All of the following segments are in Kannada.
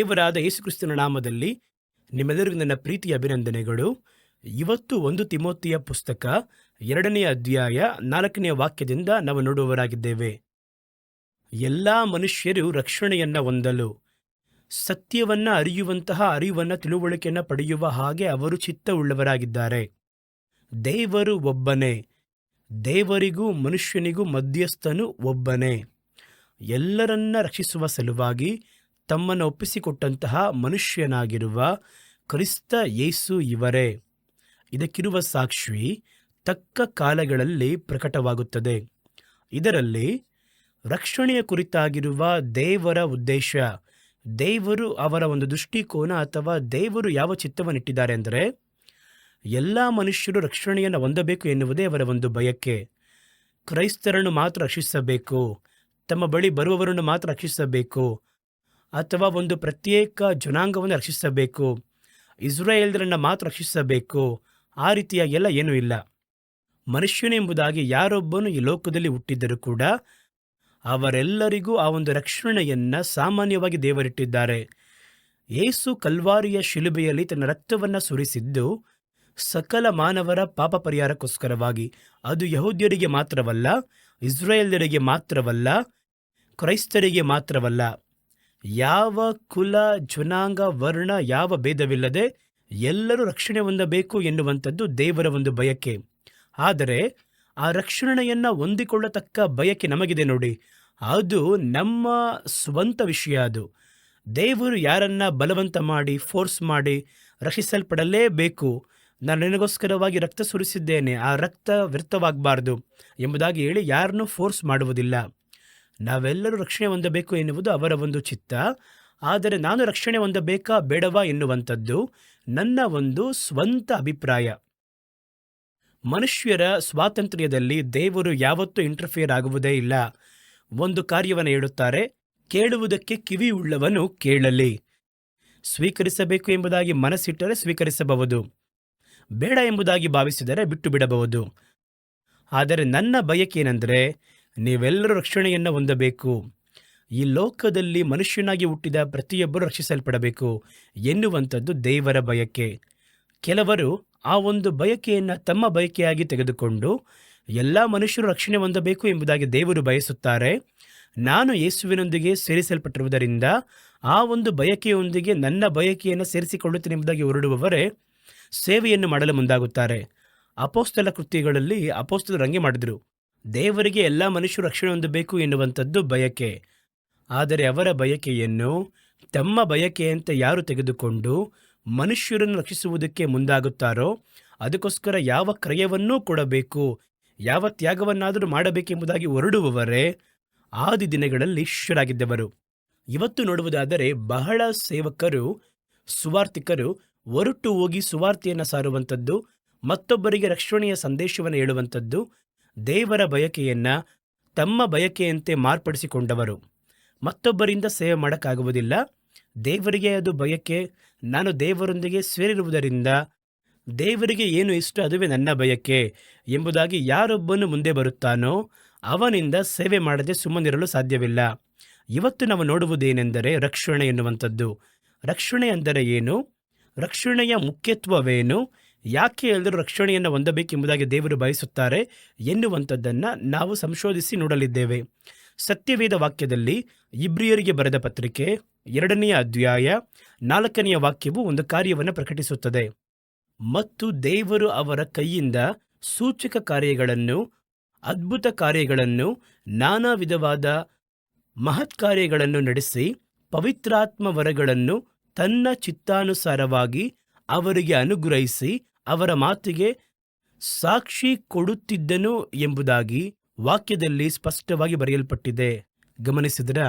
ದೇವರಾದ ಯೇಸುಕ್ರಿಸ್ತನ ನಾಮದಲ್ಲಿ ನಿಮ್ಮೆಲ್ಲರಿಗೂ ನನ್ನ ಪ್ರೀತಿಯ ಅಭಿನಂದನೆಗಳು. ಇವತ್ತು 1 ತಿಮೋತಿಯ ಪುಸ್ತಕ 2ನೇ ಅಧ್ಯಾಯ 4ನೇ ವಾಕ್ಯದಿಂದ ನಾವು ನೋಡುವವರಾಗಿದ್ದೇವೆ. ಎಲ್ಲಾ ಮನುಷ್ಯರು ರಕ್ಷಣೆಯನ್ನ ಹೊಂದಲು ಸತ್ಯವನ್ನ ಅರಿಯುವಂತಹ ಅರಿವನ್ನ ತಿಳುವಳಿಕೆಯನ್ನ ಪಡೆಯುವ ಹಾಗೆ ಅವರು ಚಿತ್ತವುಳ್ಳವರಾಗಿದ್ದಾರೆ. ದೇವರು ಒಬ್ಬನೇ, ದೇವರಿಗೂ ಮನುಷ್ಯನಿಗೂ ಮಧ್ಯಸ್ಥನು ಒಬ್ಬನೇ. ಎಲ್ಲರನ್ನ ರಕ್ಷಿಸುವ ಸಲುವಾಗಿ ತಮ್ಮನ್ನು ಒಪ್ಪಿಸಿಕೊಟ್ಟಂತಹ ಮನುಷ್ಯನಾಗಿರುವ ಕ್ರಿಸ್ತ ಯೇಸು ಇವರೇ. ಇದಕ್ಕಿರುವ ಸಾಕ್ಷಿ ತಕ್ಕ ಕಾಲಗಳಲ್ಲಿ ಪ್ರಕಟವಾಗುತ್ತದೆ. ಇದರಲ್ಲಿ ರಕ್ಷಣೆಯ ಕುರಿತಾಗಿರುವ ದೇವರ ಉದ್ದೇಶ, ದೇವರು ಅವರ ಒಂದು ದೃಷ್ಟಿಕೋನ ಅಥವಾ ದೇವರು ಯಾವ ಚಿತ್ತವನ್ನಿಟ್ಟಿದ್ದಾರೆ ಅಂದರೆ, ಎಲ್ಲ ಮನುಷ್ಯರು ರಕ್ಷಣೆಯನ್ನು ಹೊಂದಬೇಕು ಎನ್ನುವುದೇ ಅವರ ಒಂದು ಬಯಕೆ. ಕ್ರೈಸ್ತರನ್ನು ಮಾತ್ರ ರಕ್ಷಿಸಬೇಕು, ತಮ್ಮ ಬಳಿ ಬರುವವರನ್ನು ಮಾತ್ರ ರಕ್ಷಿಸಬೇಕು, ಅಥವಾ ಒಂದು ಪ್ರತ್ಯೇಕ ಜನಾಂಗವನ್ನು ರಕ್ಷಿಸಬೇಕು, ಇಸ್ರಾಯೇಲ್ಯರನ್ನು ಮಾತ್ರ ರಕ್ಷಿಸಬೇಕು, ಆ ರೀತಿಯ ಎಲ್ಲ ಏನೂ ಇಲ್ಲ. ಮನುಷ್ಯನೆಂಬುದಾಗಿ ಯಾರೊಬ್ಬನು ಈ ಲೋಕದಲ್ಲಿ ಹುಟ್ಟಿದ್ದರೂ ಕೂಡ ಅವರೆಲ್ಲರಿಗೂ ಆ ಒಂದು ರಕ್ಷಣೆಯನ್ನು ಸಾಮಾನ್ಯವಾಗಿ ದೇವರಿಟ್ಟಿದ್ದಾರೆ. ಯೇಸು ಕಲ್ವಾರಿಯ ಶಿಲುಬೆಯಲ್ಲಿ ತನ್ನ ರಕ್ತವನ್ನು ಸುರಿಸಿದ್ದು ಸಕಲ ಮಾನವರ ಪಾಪ ಪರಿಹಾರಕ್ಕೋಸ್ಕರವಾಗಿ. ಅದು ಯಹೂದ್ಯರಿಗೆ ಮಾತ್ರವಲ್ಲ, ಇಸ್ರಾಯೇಲ್ಯರಿಗೆ ಮಾತ್ರವಲ್ಲ, ಕ್ರೈಸ್ತರಿಗೆ ಮಾತ್ರವಲ್ಲ, ಯಾವ ಕುಲ, ಜನಾಂಗ, ವರ್ಣ ಯಾವ ಭೇದವಿಲ್ಲದೆ ಎಲ್ಲರೂ ರಕ್ಷಣೆ ಹೊಂದಬೇಕು ಎನ್ನುವಂಥದ್ದು ದೇವರ ಒಂದು ಬಯಕೆ. ಆದರೆ ಆ ರಕ್ಷಣೆಯನ್ನು ಹೊಂದಿಕೊಳ್ಳತಕ್ಕ ಬಯಕೆ ನಮಗಿದೆ ನೋಡಿ, ಅದು ನಮ್ಮ ಸ್ವಂತ ವಿಷಯ. ಅದು ದೇವರು ಯಾರನ್ನ ಬಲವಂತ ಮಾಡಿ ಫೋರ್ಸ್ ಮಾಡಿ ರಕ್ಷಿಸಲ್ಪಡಲೇಬೇಕು, ನಾನು ನಿನಗೋಸ್ಕರವಾಗಿ ರಕ್ತ ಸುರಿಸಿದ್ದೇನೆ, ಆ ರಕ್ತ ವ್ಯರ್ಥವಾಗಬಾರ್ದು ಎಂಬುದಾಗಿ ಹೇಳಿ ಯಾರನ್ನೂ ಫೋರ್ಸ್ ಮಾಡುವುದಿಲ್ಲ. ನಾವೆಲ್ಲರೂ ರಕ್ಷಣೆ ಹೊಂದಬೇಕು ಎನ್ನುವುದು ಅವರ ಒಂದು ಚಿತ್ತ. ಆದರೆ ನಾನು ರಕ್ಷಣೆ ಹೊಂದಬೇಕಾ ಬೇಡವಾ ಎನ್ನುವಂಥದ್ದು ನನ್ನ ಒಂದು ಸ್ವಂತ ಅಭಿಪ್ರಾಯ. ಮನುಷ್ಯರ ಸ್ವಾತಂತ್ರ್ಯದಲ್ಲಿ ದೇವರು ಯಾವತ್ತೂ ಇಂಟರ್ಫಿಯರ್ ಆಗುವುದೇ ಇಲ್ಲ. ಒಂದು ಕಾರ್ಯವನ್ನು ಹೇಳುತ್ತಾರೆ, ಕೇಳುವುದಕ್ಕೆ ಕಿವಿಯುಳ್ಳವನು ಕೇಳಲಿ. ಸ್ವೀಕರಿಸಬೇಕು ಎಂಬುದಾಗಿ ಮನಸ್ಸಿಟ್ಟರೆ ಸ್ವೀಕರಿಸಬಹುದು, ಬೇಡ ಎಂಬುದಾಗಿ ಭಾವಿಸಿದರೆ ಬಿಟ್ಟು ಬಿಡಬಹುದು. ಆದರೆ ನನ್ನ ಬಯಕೆ ಏನೆಂದರೆ, ನೀವೆಲ್ಲರೂ ರಕ್ಷಣೆಯನ್ನು ಹೊಂದಬೇಕು, ಈ ಲೋಕದಲ್ಲಿ ಮನುಷ್ಯನಾಗಿ ಹುಟ್ಟಿದ ಪ್ರತಿಯೊಬ್ಬರೂ ರಕ್ಷಿಸಲ್ಪಡಬೇಕು ಎನ್ನುವಂಥದ್ದು ದೇವರ ಬಯಕೆ. ಕೆಲವರು ಆ ಒಂದು ಬಯಕೆಯನ್ನು ತಮ್ಮ ಬಯಕೆಯಾಗಿ ತೆಗೆದುಕೊಂಡು ಎಲ್ಲ ಮನುಷ್ಯರು ರಕ್ಷಣೆ ಹೊಂದಬೇಕು ಎಂಬುದಾಗಿ ದೇವರು ಬಯಸುತ್ತಾರೆ. ನಾನು ಯೇಸುವಿನೊಂದಿಗೆ ಸೇರಿಸಲ್ಪಟ್ಟಿರುವುದರಿಂದ ಆ ಒಂದು ಬಯಕೆಯೊಂದಿಗೆ ನನ್ನ ಬಯಕೆಯನ್ನು ಸೇರಿಸಿಕೊಳ್ಳುತ್ತೇನೆ ಎಂಬುದಾಗಿ ಹೊರಡುವವರೇ ಸೇವೆಯನ್ನು ಮಾಡಲು ಮುಂದಾಗುತ್ತಾರೆ. ಅಪೊಸ್ತಲ ಕೃತ್ಯಗಳಲ್ಲಿ ಅಪೊಸ್ತಲರು ಹಂಗೆ ಮಾಡಿದರು. ದೇವರಿಗೆ ಎಲ್ಲ ಮನುಷ್ಯರು ರಕ್ಷಣೆ ಹೊಂದಬೇಕು ಎನ್ನುವಂಥದ್ದು ಬಯಕೆ. ಆದರೆ ಅವರ ಬಯಕೆಯನ್ನು ತಮ್ಮ ಬಯಕೆಯಂತೆ ಯಾರು ತೆಗೆದುಕೊಂಡು ಮನುಷ್ಯರನ್ನು ರಕ್ಷಿಸುವುದಕ್ಕೆ ಮುಂದಾಗುತ್ತಾರೋ, ಅದಕ್ಕೋಸ್ಕರ ಯಾವ ಕ್ರಯವನ್ನೂ ಕೊಡಬೇಕು, ಯಾವ ತ್ಯಾಗವನ್ನಾದರೂ ಮಾಡಬೇಕೆಂಬುದಾಗಿ ಹೊರಡುವವರೇ ಆದಿ ದಿನಗಳಲ್ಲಿ ಶಿಷ್ಯರಾಗಿದ್ದವರು. ಇವತ್ತು ನೋಡುವುದಾದರೆ ಬಹಳ ಸೇವಕರು, ಸುವಾರ್ತಿಕರು ಹೊರಟು ಹೋಗಿ ಸುವಾರ್ತೆಯನ್ನು ಸಾರುವಂಥದ್ದು, ಮತ್ತೊಬ್ಬರಿಗೆ ರಕ್ಷಣೆಯ ಸಂದೇಶವನ್ನು ಹೇಳುವಂಥದ್ದು, ದೇವರ ಬಯಕೆಯನ್ನು ತಮ್ಮ ಬಯಕೆಯಂತೆ ಮಾರ್ಪಡಿಸಿಕೊಂಡವರು. ಮತ್ತೊಬ್ಬರಿಂದ ಸೇವೆ ಮಾಡೋಕ್ಕಾಗುವುದಿಲ್ಲ. ದೇವರಿಗೆ ಅದು ಬಯಕೆ. ನಾನು ದೇವರೊಂದಿಗೆ ಸೇರಿರುವುದರಿಂದ ದೇವರಿಗೆ ಏನು ಇಷ್ಟ ಅದುವೇ ನನ್ನ ಬಯಕೆ ಎಂಬುದಾಗಿ ಯಾರೊಬ್ಬನು ಮುಂದೆ ಬರುತ್ತಾನೋ ಅವನಿಂದ ಸೇವೆ ಮಾಡದೆ ಸುಮ್ಮನಿರಲು ಸಾಧ್ಯವಿಲ್ಲ. ಇವತ್ತು ನಾವು ನೋಡುವುದೇನೆಂದರೆ ರಕ್ಷಣೆ ಎನ್ನುವಂಥದ್ದು. ರಕ್ಷಣೆ ಅಂದರೆ ಏನು? ರಕ್ಷಣೆಯ ಮುಖ್ಯತ್ವವೇನು? ಯಾಕೆ ಎಲ್ಲರೂ ರಕ್ಷಣೆಯನ್ನು ಹೊಂದಬೇಕೆಂಬುದಾಗಿ ದೇವರು ಬಯಸುತ್ತಾರೆ ಎನ್ನುವಂಥದ್ದನ್ನು ನಾವು ಸಂಶೋಧಿಸಿ ನೋಡಲಿದ್ದೇವೆ. ಸತ್ಯವೇದ ವಾಕ್ಯದಲ್ಲಿ ಇಬ್ರಿಯರಿಗೆ ಬರೆದ ಪತ್ರಿಕೆ 2ನೇ ಅಧ್ಯಾಯ 4ನೇ ವಾಕ್ಯವು ಒಂದು ಕಾರ್ಯವನ್ನು ಪ್ರಕಟಿಸುತ್ತದೆ. ಮತ್ತು ದೇವರು ಅವರ ಕೈಯಿಂದ ಸೂಚಕ ಕಾರ್ಯಗಳನ್ನು, ಅದ್ಭುತ ಕಾರ್ಯಗಳನ್ನು, ನಾನಾ ವಿಧವಾದ ಮಹತ್ಕಾರ್ಯಗಳನ್ನು ನಡೆಸಿ ಪವಿತ್ರಾತ್ಮ ವರಗಳನ್ನು ತನ್ನ ಚಿತ್ತಾನುಸಾರವಾಗಿ ಅವರಿಗೆ ಅನುಗ್ರಹಿಸಿ ಅವರ ಮಾತಿಗೆ ಸಾಕ್ಷಿ ಕೊಡುತ್ತಿದ್ದನು ಎಂಬುದಾಗಿ ವಾಕ್ಯದಲ್ಲಿ ಸ್ಪಷ್ಟವಾಗಿ ಬರೆಯಲ್ಪಟ್ಟಿದೆ. ಗಮನಿಸಿದ್ರಾ?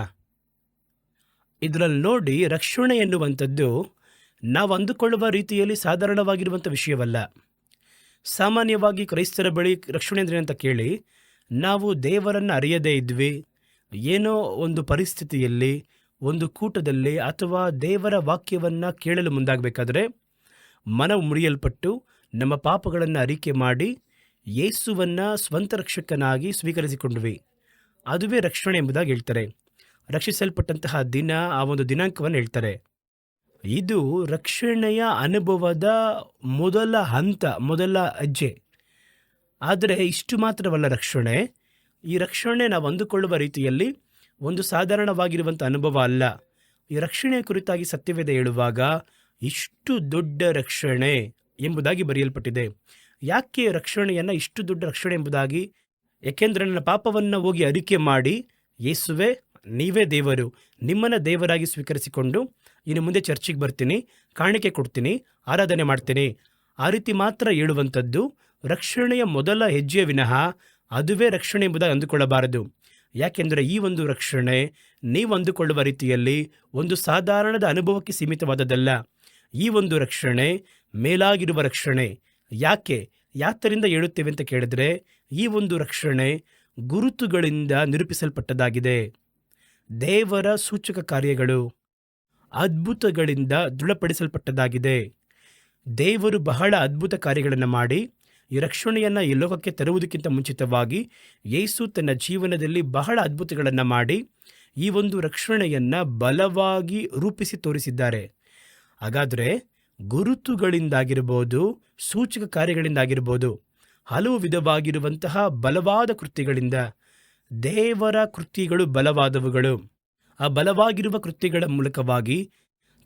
ಇದರಲ್ಲಿ ನೋಡಿ, ರಕ್ಷಣೆ ಎನ್ನುವಂಥದ್ದು ನಾವು ಅಂದುಕೊಳ್ಳುವ ರೀತಿಯಲ್ಲಿ ಸಾಧಾರಣವಾಗಿರುವಂಥ ವಿಷಯವಲ್ಲ. ಸಾಮಾನ್ಯವಾಗಿ ಕ್ರೈಸ್ತರ ಬಳಿ ರಕ್ಷಣೆ ಅಂದರೆ ಅಂತ ಕೇಳಿ ನಾವು ದೇವರನ್ನು ಅರಿಯದೇ ಇದ್ವಿ, ಏನೋ ಒಂದು ಪರಿಸ್ಥಿತಿಯಲ್ಲಿ, ಒಂದು ಕೂಟದಲ್ಲಿ ಅಥವಾ ದೇವರ ವಾಕ್ಯವನ್ನು ಕೇಳಲು ಮುಂದಾಗಬೇಕಾದ್ರೆ ಮನವು ಮುರಿಯಲ್ಪಟ್ಟು ನಮ್ಮ ಪಾಪಗಳನ್ನು ಅರಿಕೆ ಮಾಡಿ ಯೇಸುವನ್ನು ಸ್ವಂತ ರಕ್ಷಕನಾಗಿ ಸ್ವೀಕರಿಸಿಕೊಂಡ್ವಿ. ಅದುವೇ ರಕ್ಷಣೆ ಎಂಬುದಾಗಿ ಹೇಳ್ತಾರೆ. ರಕ್ಷಿಸಲ್ಪಟ್ಟಂತಹ ದಿನ, ಆ ಒಂದು ದಿನಾಂಕವನ್ನು ಹೇಳ್ತಾರೆ. ಇದು ರಕ್ಷಣೆಯ ಅನುಭವದ ಮೊದಲ ಹಂತ, ಮೊದಲ ಹೆಜ್ಜೆ. ಆದರೆ ಇಷ್ಟು ಮಾತ್ರವಲ್ಲ ರಕ್ಷಣೆ. ಈ ರಕ್ಷಣೆ ನಾವು ಅಂದುಕೊಳ್ಳುವ ರೀತಿಯಲ್ಲಿ ಒಂದು ಸಾಧಾರಣವಾಗಿರುವಂಥ ಅನುಭವ ಅಲ್ಲ. ಈ ರಕ್ಷಣೆಯ ಕುರಿತಾಗಿ ಸತ್ಯವೇದ ಹೇಳುವಾಗ ಇಷ್ಟು ದೊಡ್ಡ ರಕ್ಷಣೆ ಎಂಬುದಾಗಿ ಬರೆಯಲ್ಪಟ್ಟಿದೆ. ಯಾಕೆ ರಕ್ಷಣೆಯನ್ನು ಇಷ್ಟು ದೊಡ್ಡ ರಕ್ಷಣೆ ಎಂಬುದಾಗಿ? ಏಕೆಂದರೆ ನನ್ನ ಪಾಪವನ್ನು ಹೋಗಿ ಅರಿಕೆ ಮಾಡಿ, ಯೇಸುವೆ ನೀವೇ ದೇವರು, ನಿಮ್ಮನ್ನು ದೇವರಾಗಿ ಸ್ವೀಕರಿಸಿಕೊಂಡು ಇನ್ನು ಮುಂದೆ ಚರ್ಚಿಗೆ ಬರ್ತೀನಿ, ಕಾಣಿಕೆ ಕೊಡ್ತೀನಿ, ಆರಾಧನೆ ಮಾಡ್ತೀನಿ, ಆ ರೀತಿ ಮಾತ್ರ ಹೇಳುವಂಥದ್ದು ರಕ್ಷಣೆಯ ಮೊದಲ ಹೆಜ್ಜೆ ವಿನಃ ಅದುವೇ ರಕ್ಷಣೆ ಎಂಬುದಾಗಿ ಅಂದುಕೊಳ್ಳಬಾರದು. ಯಾಕೆಂದರೆ ಈ ಒಂದು ರಕ್ಷಣೆ ನೀವು ಅಂದುಕೊಳ್ಳುವ ರೀತಿಯಲ್ಲಿ ಒಂದು ಸಾಧಾರಣದ ಅನುಭವಕ್ಕೆ ಸೀಮಿತವಾದದ್ದಲ್ಲ. ಈ ಒಂದು ರಕ್ಷಣೆ ಮೇಲಾಗಿರುವ ರಕ್ಷಣೆ. ಯಾತರಿಂದ ಹೇಳುತ್ತೇವೆ ಅಂತ ಕೇಳಿದ್ರೆ, ಈ ಒಂದು ರಕ್ಷಣೆ ಗುರುತುಗಳಿಂದ ನಿರೂಪಿಸಲ್ಪಟ್ಟದಾಗಿದೆ. ದೇವರ ಸೂಚಕ ಕಾರ್ಯಗಳು, ಅದ್ಭುತಗಳಿಂದ ದೃಢಪಡಿಸಲ್ಪಟ್ಟದಾಗಿದೆ. ದೇವರು ಬಹಳ ಅದ್ಭುತ ಕಾರ್ಯಗಳನ್ನು ಮಾಡಿ ಈ ರಕ್ಷಣೆಯನ್ನು ಈ ಲೋಕಕ್ಕೆ ತರುವುದಕ್ಕಿಂತ ಮುಂಚಿತವಾಗಿ ಯೇಸು ತನ್ನ ಜೀವನದಲ್ಲಿ ಬಹಳ ಅದ್ಭುತಗಳನ್ನು ಮಾಡಿ ಈ ಒಂದು ರಕ್ಷಣೆಯನ್ನು ಬಲವಾಗಿ ರೂಪಿಸಿ ತೋರಿಸಿದ್ದಾರೆ. ಹಾಗಾದರೆ ಗುರುತುಗಳಿಂದಾಗಿರ್ಬೋದು, ಸೂಚಕ ಕಾರ್ಯಗಳಿಂದಾಗಿರ್ಬೋದು, ಹಲವು ವಿಧವಾಗಿರುವಂತಹ ಬಲವಾದ ಕೃತ್ಯಗಳಿಂದ, ದೇವರ ಕೃತ್ಯಗಳು ಬಲವಾದವುಗಳು. ಆ ಬಲವಾಗಿರುವ ಕೃತ್ಯಗಳ ಮೂಲಕವಾಗಿ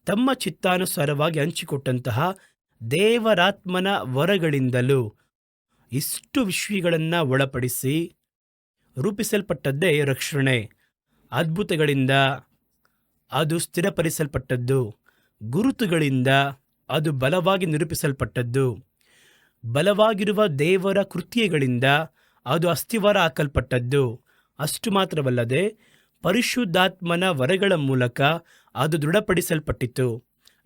ತಮ್ಮ ಚಿತ್ತಾನುಸಾರವಾಗಿ ಹಂಚಿಕೊಟ್ಟಂತಹ ದೇವರಾತ್ಮನ ವರಗಳಿಂದಲೂ ಇಷ್ಟು ವಿಷಯಗಳನ್ನು ಒಳಪಡಿಸಿ ರೂಪಿಸಲ್ಪಟ್ಟದ್ದೇ ರಕ್ಷಣೆ. ಅದ್ಭುತಗಳಿಂದ ಅದು ಸ್ಥಿರಪಡಿಸಲ್ಪಟ್ಟದ್ದು, ಗುರುತುಗಳಿಂದ ಅದು ಬಲವಾಗಿ ನಿರೂಪಿಸಲ್ಪಟ್ಟದ್ದು, ಬಲವಾಗಿರುವ ದೇವರ ಕೃತ್ಯಗಳಿಂದ ಅದು ಅಸ್ಥಿವಾರ ಹಾಕಲ್ಪಟ್ಟದ್ದು. ಅಷ್ಟು ಮಾತ್ರವಲ್ಲದೆ ಪರಿಶುದ್ಧಾತ್ಮನ ವರಗಳ ಮೂಲಕ ಅದು ದೃಢಪಡಿಸಲ್ಪಟ್ಟಿತು.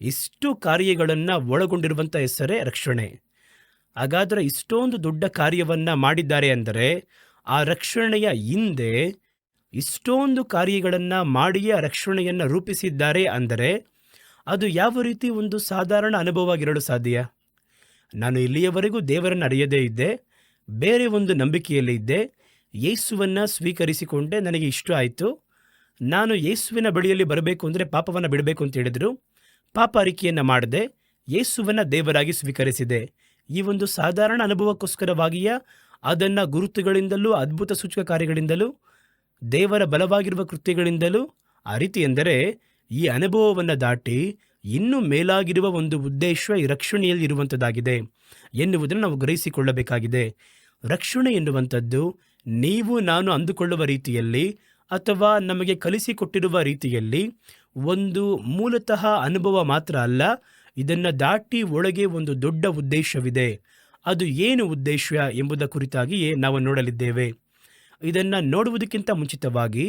ಇಷ್ಟು ಕಾರ್ಯಗಳನ್ನು ಒಳಗೊಂಡಿರುವಂಥ ಹೆಸರೇ ರಕ್ಷಣೆ. ಹಾಗಾದರೆ ಇಷ್ಟೊಂದು ದೊಡ್ಡ ಕಾರ್ಯವನ್ನು ಮಾಡಿದ್ದಾರೆ ಅಂದರೆ ಆ ರಕ್ಷಣೆಯ ಹಿಂದೆ ಇಷ್ಟೊಂದು ಕಾರ್ಯಗಳನ್ನು ಮಾಡಿಯೇ ಆ ರಕ್ಷಣೆಯನ್ನು ರೂಪಿಸಿದ್ದಾರೆ ಅಂದರೆ ಅದು ಯಾವ ರೀತಿ ಒಂದು ಸಾಧಾರಣ ಅನುಭವವಾಗಿರಲು ಸಾಧ್ಯ? ನಾನು ಇಲ್ಲಿಯವರೆಗೂ ದೇವರನ್ನು ಅರಿಯದೇ ಇದ್ದೆ, ಬೇರೆ ಒಂದು ನಂಬಿಕೆಯಲ್ಲಿ ಇದ್ದೆ, ಯೇಸುವನ್ನು ಸ್ವೀಕರಿಸಿಕೊಂಡೆ, ನನಗೆ ಇಷ್ಟ ಆಯಿತು, ನಾನು ಯೇಸುವಿನ ಬಳಿಯಲ್ಲಿ ಬರಬೇಕು ಅಂದರೆ ಪಾಪವನ್ನು ಬಿಡಬೇಕು ಅಂತ ಹೇಳಿದರು, ಪಾಪ ಅರಿಕೆಯನ್ನು ಮಾಡಿದೆ, ಯೇಸುವನ್ನು ದೇವರಾಗಿ ಸ್ವೀಕರಿಸಿದೆ. ಈ ಒಂದು ಸಾಧಾರಣ ಅನುಭವಕ್ಕೋಸ್ಕರವಾಗಿಯೇ ಅದನ್ನು ಗುರುತುಗಳಿಂದಲೂ, ಅದ್ಭುತ ಸೂಚಕ ಕಾರ್ಯಗಳಿಂದಲೂ, ದೇವರ ಬಲವಾಗಿರುವ ಕೃತ್ಯಗಳಿಂದಲೂ, ಆ ರೀತಿ ಎಂದರೆ ಈ ಅನುಭವವನ್ನು ದಾಟಿ ಇನ್ನೂ ಮೇಲಾಗಿರುವ ಒಂದು ಉದ್ದೇಶ ಈ ರಕ್ಷಣೆಯಲ್ಲಿ ಇರುವಂಥದ್ದಾಗಿದೆ ಎನ್ನುವುದನ್ನು ನಾವು ಗ್ರಹಿಸಿಕೊಳ್ಳಬೇಕಾಗಿದೆ. ರಕ್ಷಣೆ ಎನ್ನುವಂಥದ್ದು ನೀವು ನಾನು ಅಂದುಕೊಳ್ಳುವ ರೀತಿಯಲ್ಲಿ ಅಥವಾ ನಮಗೆ ಕಲಿಸಿಕೊಟ್ಟಿರುವ ರೀತಿಯಲ್ಲಿ ಒಂದು ಮೂಲತಃ ಅನುಭವ ಮಾತ್ರ ಅಲ್ಲ. ಇದನ್ನು ದಾಟಿ ಒಳಗೆ ಒಂದು ದೊಡ್ಡ ಉದ್ದೇಶವಿದೆ. ಅದು ಏನು ಉದ್ದೇಶ ಎಂಬುದರ ಕುರಿತಾಗಿಯೇ ನಾವು ನೋಡಲಿದ್ದೇವೆ. ಇದನ್ನು ನೋಡುವುದಕ್ಕಿಂತ ಮುಂಚಿತವಾಗಿ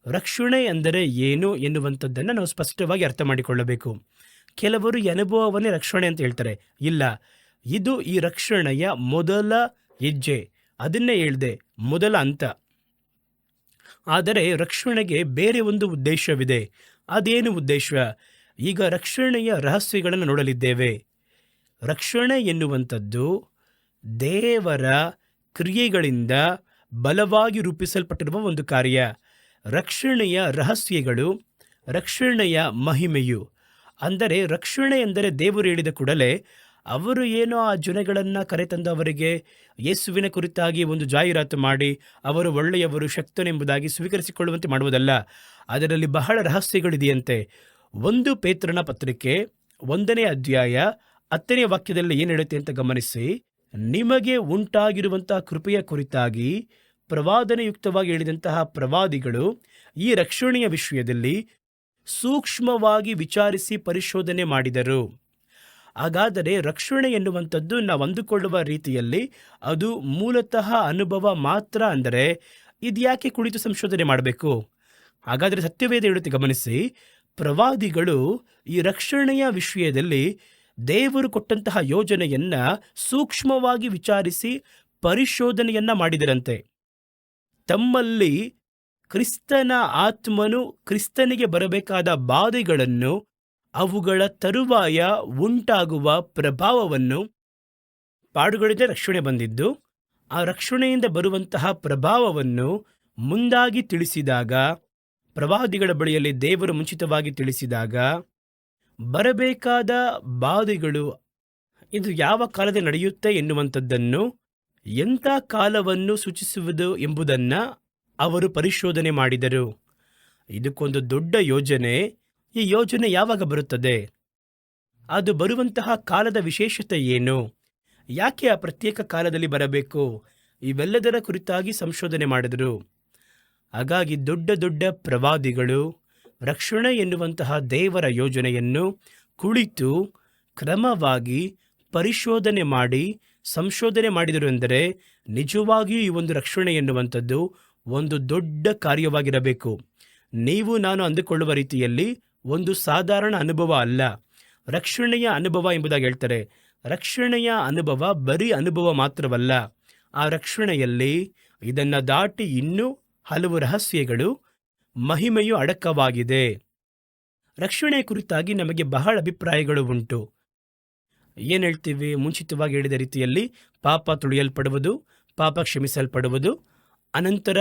ರಕ್ಷಣೆ ಅಂದರೆ ಏನು ಎನ್ನುವಂಥದ್ದನ್ನು ನಾವು ಸ್ಪಷ್ಟವಾಗಿ ಅರ್ಥ ಮಾಡಿಕೊಳ್ಳಬೇಕು. ಕೆಲವರು ಈ ಅನುಭವವನ್ನೇ ರಕ್ಷಣೆ ಅಂತ ಹೇಳ್ತಾರೆ. ಇಲ್ಲ, ಇದು ಈ ರಕ್ಷಣೆಯ ಮೊದಲ ಹೆಜ್ಜೆ, ಅದನ್ನೇ ಹೇಳಿದೆ, ಮೊದಲ ಹಂತ. ಆದರೆ ರಕ್ಷಣೆಗೆ ಬೇರೆ ಒಂದು ಉದ್ದೇಶವಿದೆ. ಅದೇನು ಉದ್ದೇಶ? ಈಗ ರಕ್ಷಣೆಯ ರಹಸ್ಯಗಳನ್ನು ನೋಡಲಿದ್ದೇವೆ. ರಕ್ಷಣೆ ಎನ್ನುವಂಥದ್ದು ದೇವರ ಕ್ರಿಯೆಗಳಿಂದ ಬಲವಾಗಿ ರೂಪಿಸಲ್ಪಟ್ಟಿರುವ ಒಂದು ಕಾರ್ಯ. ರಕ್ಷಣೆಯ ರಹಸ್ಯಗಳು, ರಕ್ಷಣೆಯ ಮಹಿಮೆಯು. ಅಂದರೆ ರಕ್ಷಣೆ ಎಂದರೆ ದೇವರು ಹೇಳಿದ ಕೂಡಲೇ ಅವರು ಏನೋ ಆ ಜನಗಳನ್ನು ಕರೆತಂದು ಅವರಿಗೆ ಯೇಸುವಿನ ಕುರಿತಾಗಿ ಒಂದು ಜಾಹೀರಾತು ಮಾಡಿ ಅವರು ಒಳ್ಳೆಯವರು, ಶಕ್ತನೆಂಬುದಾಗಿ ಸ್ವೀಕರಿಸಿಕೊಳ್ಳುವಂತೆ ಮಾಡುವುದಲ್ಲ. ಅದರಲ್ಲಿ ಬಹಳ ರಹಸ್ಯಗಳಿದೆಯಂತೆ. 1 ಪೇತ್ರನ ಪತ್ರಿಕೆ 1ನೇ ಅಧ್ಯಾಯ 10ನೇ ವಾಕ್ಯದಲ್ಲಿ ಏನು ಹೇಳುತ್ತೆ ಅಂತ ಗಮನಿಸಿ. ನಿಮಗೆ ಉಂಟಾಗಿರುವಂತಹ ಕೃಪೆಯ ಕುರಿತಾಗಿ ಪ್ರವಾದನೆಯುಕ್ತವಾಗಿ ಹೇಳಿದಂತಹ ಪ್ರವಾದಿಗಳು ಈ ರಕ್ಷಣೆಯ ವಿಷಯದಲ್ಲಿ ಸೂಕ್ಷ್ಮವಾಗಿ ವಿಚಾರಿಸಿ ಪರಿಶೋಧನೆ ಮಾಡಿದರು. ಹಾಗಾದರೆ ರಕ್ಷಣೆ ಎನ್ನುವಂಥದ್ದು ನಾವು ಅಂದುಕೊಳ್ಳುವ ರೀತಿಯಲ್ಲಿ ಅದು ಮೂಲತಃ ಅನುಭವ ಮಾತ್ರ ಅಂದರೆ ಇದ್ಯಾಕೆ ಕುಳಿತು ಸಂಶೋಧನೆ ಮಾಡಬೇಕು? ಹಾಗಾದರೆ ಸತ್ಯವೇದ ಹೇಳುತ್ತೆ ಗಮನಿಸಿ. ಪ್ರವಾದಿಗಳು ಈ ರಕ್ಷಣೆಯ ವಿಷಯದಲ್ಲಿ ದೇವರು ಕೊಟ್ಟಂತಹ ಯೋಜನೆಯನ್ನು ಸೂಕ್ಷ್ಮವಾಗಿ ವಿಚಾರಿಸಿ ಪರಿಶೋಧನೆಯನ್ನು ಮಾಡಿದರಂತೆ. ತಮ್ಮಲ್ಲಿ ಕ್ರಿಸ್ತನ ಆತ್ಮನು ಕ್ರಿಸ್ತನಿಗೆ ಬರಬೇಕಾದ ಬಾಧೆಗಳನ್ನು, ಅವುಗಳ ತರುವಾಯ ಉಂಟಾಗುವ ಪ್ರಭಾವವನ್ನು, ಪಾಡುಗಳಿಂದ ರಕ್ಷಣೆ ಬಂದಿದ್ದು, ಆ ರಕ್ಷಣೆಯಿಂದ ಬರುವಂತಹ ಪ್ರಭಾವವನ್ನು ಮುಂದಾಗಿ ತಿಳಿಸಿದಾಗ, ಪ್ರವಾದಿಗಳ ಬಳಿಯಲ್ಲಿ ದೇವರು ಮುಂಚಿತವಾಗಿ ತಿಳಿಸಿದಾಗ, ಬರಬೇಕಾದ ಬಾಧೆಗಳು ಇದು ಯಾವ ಕಾಲದಲ್ಲಿ ನಡೆಯುತ್ತೆ ಎನ್ನುವಂಥದ್ದನ್ನು, ಎಂಥ ಕಾಲವನ್ನು ಸೂಚಿಸುವುದು ಎಂಬುದನ್ನು ಅವರು ಪರಿಶೋಧನೆ ಮಾಡಿದರು. ಇದಕ್ಕೊಂದು ದೊಡ್ಡ ಯೋಜನೆ. ಈ ಯೋಜನೆ ಯಾವಾಗ ಬರುತ್ತದೆ? ಅದು ಬರುವಂತಹ ಕಾಲದ ವಿಶೇಷತೆ ಏನು? ಯಾಕೆ ಆ ಪ್ರತ್ಯೇಕ ಕಾಲದಲ್ಲಿ ಬರಬೇಕು? ಇವೆಲ್ಲದರ ಕುರಿತಾಗಿ ಸಂಶೋಧನೆ ಮಾಡಿದರು. ಹಾಗಾಗಿ ದೊಡ್ಡ ದೊಡ್ಡ ಪ್ರವಾದಿಗಳು ರಕ್ಷಣೆ ಎನ್ನುವಂತಹ ದೇವರ ಯೋಜನೆಯನ್ನು ಕುಳಿತು ಕ್ರಮವಾಗಿ ಪರಿಶೋಧನೆ ಮಾಡಿ ಸಂಶೋಧನೆ ಮಾಡಿದರು. ಎಂದರೆ ನಿಜವಾಗಿಯೂ ಈ ಒಂದು ರಕ್ಷಣೆ ಎನ್ನುವಂಥದ್ದು ಒಂದು ದೊಡ್ಡ ಕಾರ್ಯವಾಗಿರಬೇಕು. ನೀವು ನಾನು ಅಂದುಕೊಳ್ಳುವ ರೀತಿಯಲ್ಲಿ ಒಂದು ಸಾಧಾರಣ ಅನುಭವ ಅಲ್ಲ. ರಕ್ಷಣೆಯ ಅನುಭವ ಎಂಬುದಾಗಿ ಹೇಳ್ತಾರೆ. ರಕ್ಷಣೆಯ ಅನುಭವ ಬರೀ ಅನುಭವ ಮಾತ್ರವಲ್ಲ. ಆ ರಕ್ಷಣೆಯಲ್ಲಿ ಇದನ್ನು ದಾಟಿ ಇನ್ನೂ ಹಲವು ರಹಸ್ಯಗಳು, ಮಹಿಮೆಯು ಅಡಕವಾಗಿದೆ. ರಕ್ಷಣೆಯ ಕುರಿತಾಗಿ ನಮಗೆ ಬಹಳ ಅಭಿಪ್ರಾಯಗಳು ಉಂಟು. ಏನು ಹೇಳ್ತೀವಿ? ಮುಂಚಿತವಾಗಿ ಹೇಳಿದ ರೀತಿಯಲ್ಲಿ ಪಾಪ ತುಳಿಯಲ್ಪಡುವುದು, ಪಾಪ ಕ್ಷಮಿಸಲ್ಪಡುವುದು, ಅನಂತರ